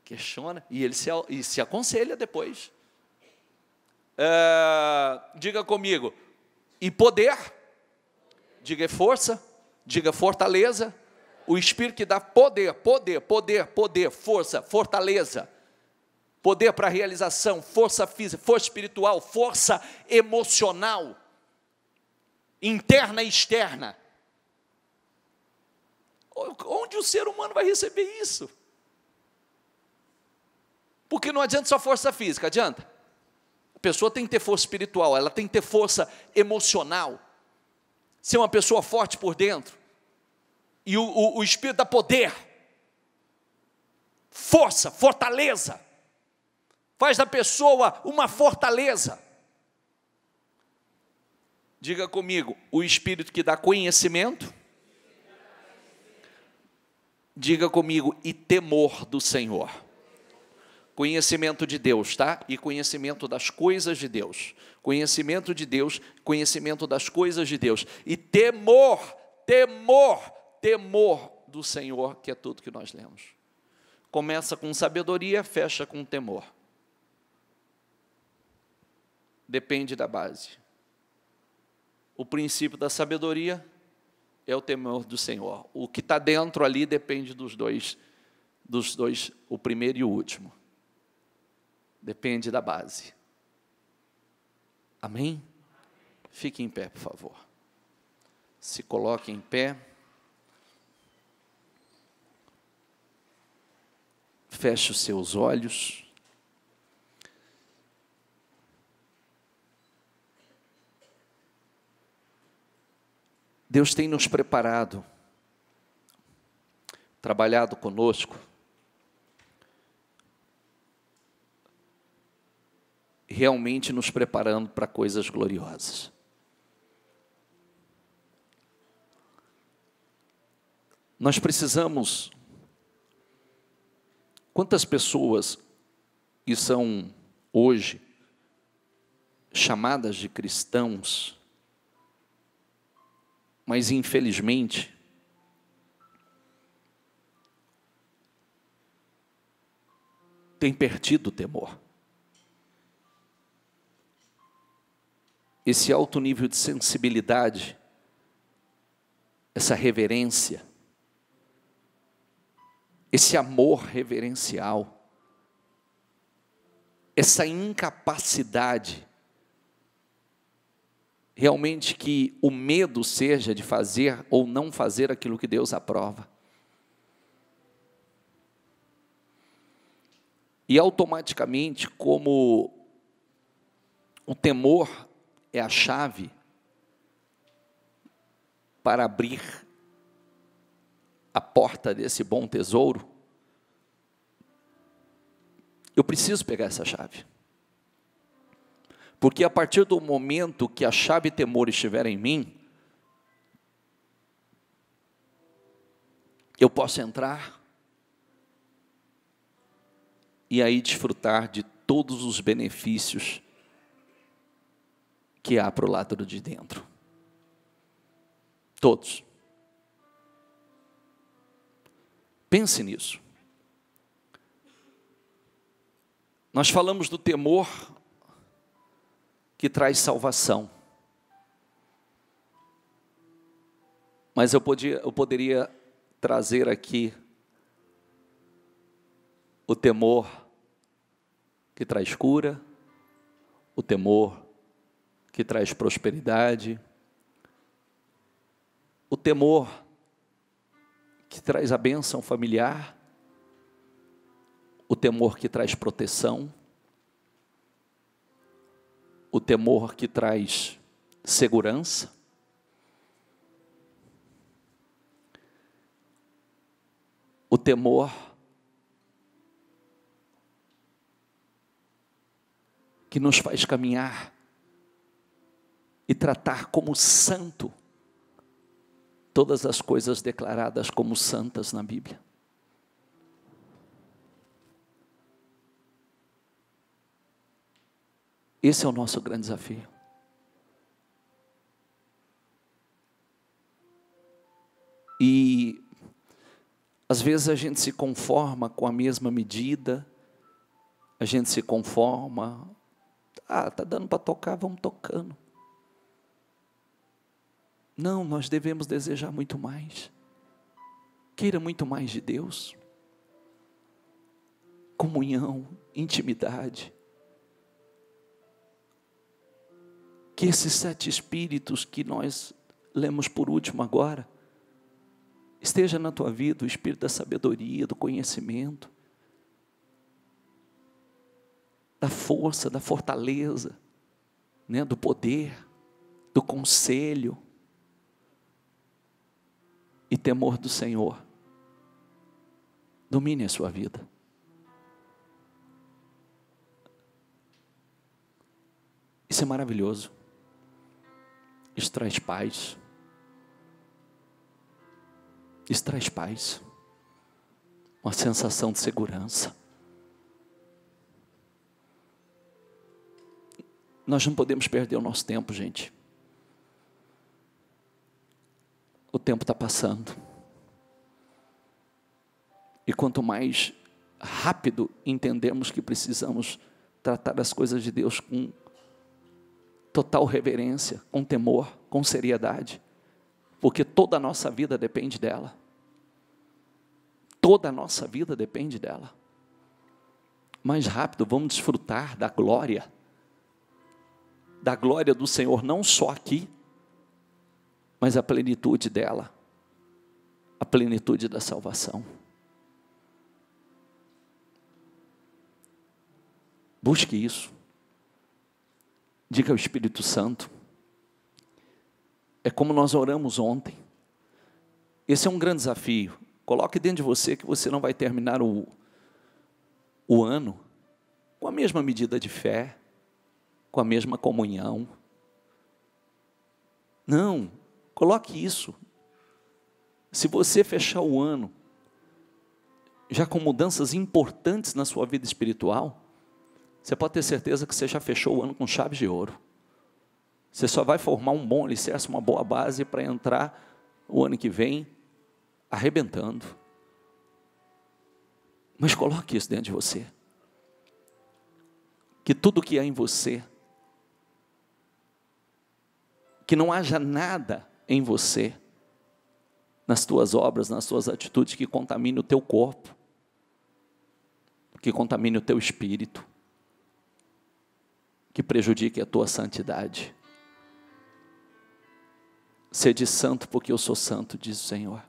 Questiona, e ele se aconselha depois. Diga comigo, e poder, diga força, diga fortaleza, o Espírito que dá poder, força, fortaleza, poder para realização, força física, força espiritual, força emocional, interna e externa. Onde o ser humano vai receber isso? Porque não adianta só força física, adianta? A pessoa tem que ter força espiritual, ela tem que ter força emocional, ser uma pessoa forte por dentro, e o Espírito dá poder, força, fortaleza, faz da pessoa uma fortaleza. Diga comigo, o Espírito que dá conhecimento, diga comigo, e temor do Senhor. Conhecimento de Deus, tá? E conhecimento das coisas de Deus. Conhecimento de Deus, conhecimento das coisas de Deus. E temor do Senhor, que é tudo que nós lemos. Começa com sabedoria, fecha com temor. Depende da base. O princípio da sabedoria é o temor do Senhor. O que está dentro ali depende dos dois, o primeiro e o último. Depende da base. Amém? Fique em pé, por favor. Se coloque em pé. Feche os seus olhos. Deus tem nos preparado, trabalhado conosco, realmente nos preparando para coisas gloriosas. Nós precisamos, quantas pessoas que são hoje chamadas de cristãos, mas infelizmente têm perdido o temor. Esse alto nível de sensibilidade, essa reverência, esse amor reverencial, essa incapacidade, realmente que o medo seja de fazer ou não fazer aquilo que Deus aprova. E automaticamente, como o temor é a chave para abrir a porta desse bom tesouro, eu preciso pegar essa chave. Porque a partir do momento que a chave temor estiver em mim, eu posso entrar e aí desfrutar de todos os benefícios que há para o lado de dentro. Todos. Pense nisso. Nós falamos do temor que traz salvação. Mas eu poderia trazer aqui o temor que traz cura, o temor que traz prosperidade, o temor que traz a bênção familiar, o temor que traz proteção, o temor que traz segurança, o temor que nos faz caminhar e tratar como santo todas as coisas declaradas como santas na Bíblia. Esse é o nosso grande desafio. E às vezes a gente se conforma com a mesma medida, a gente se conforma, está dando para tocar, vamos tocando. Não, nós devemos desejar muito mais. Queira muito mais de Deus. Comunhão, intimidade. Que esses 7 espíritos que nós lemos por último agora, esteja na tua vida o espírito da sabedoria, do conhecimento, da força, da fortaleza, né, do poder, do conselho e temor do Senhor. Domine a sua vida. Isso é maravilhoso. Isso traz paz. Isso traz paz. Uma sensação de segurança. Nós não podemos perder o nosso tempo, gente. O tempo está passando. E quanto mais rápido entendemos que precisamos tratar as coisas de Deus com total reverência, com temor, com seriedade, porque toda a nossa vida depende dela. Toda a nossa vida depende dela. Mais rápido vamos desfrutar da glória do Senhor, não só aqui, mas a plenitude dela, a plenitude da salvação. Busque isso. Diga ao Espírito Santo: É como nós oramos ontem. Esse é um grande desafio. Coloque dentro de você que você não vai terminar o ano com a mesma medida de fé, com a mesma comunhão. Não, coloque isso. Se você fechar o ano já com mudanças importantes na sua vida espiritual, você pode ter certeza que você já fechou o ano com chaves de ouro. Você só vai formar um bom alicerce, uma boa base para entrar o ano que vem arrebentando. Mas coloque isso dentro de você. Que tudo que há em você, que não haja nada em você, nas tuas obras, nas tuas atitudes, que contamine o teu corpo, que contamine o teu espírito, que prejudique a tua santidade. Sede santo, porque eu sou santo, diz o Senhor.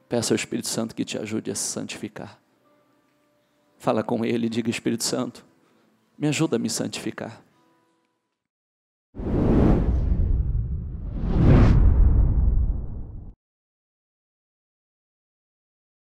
Peça ao Espírito Santo que te ajude a se santificar. Fala com Ele e diga: Espírito Santo, me ajuda a me santificar.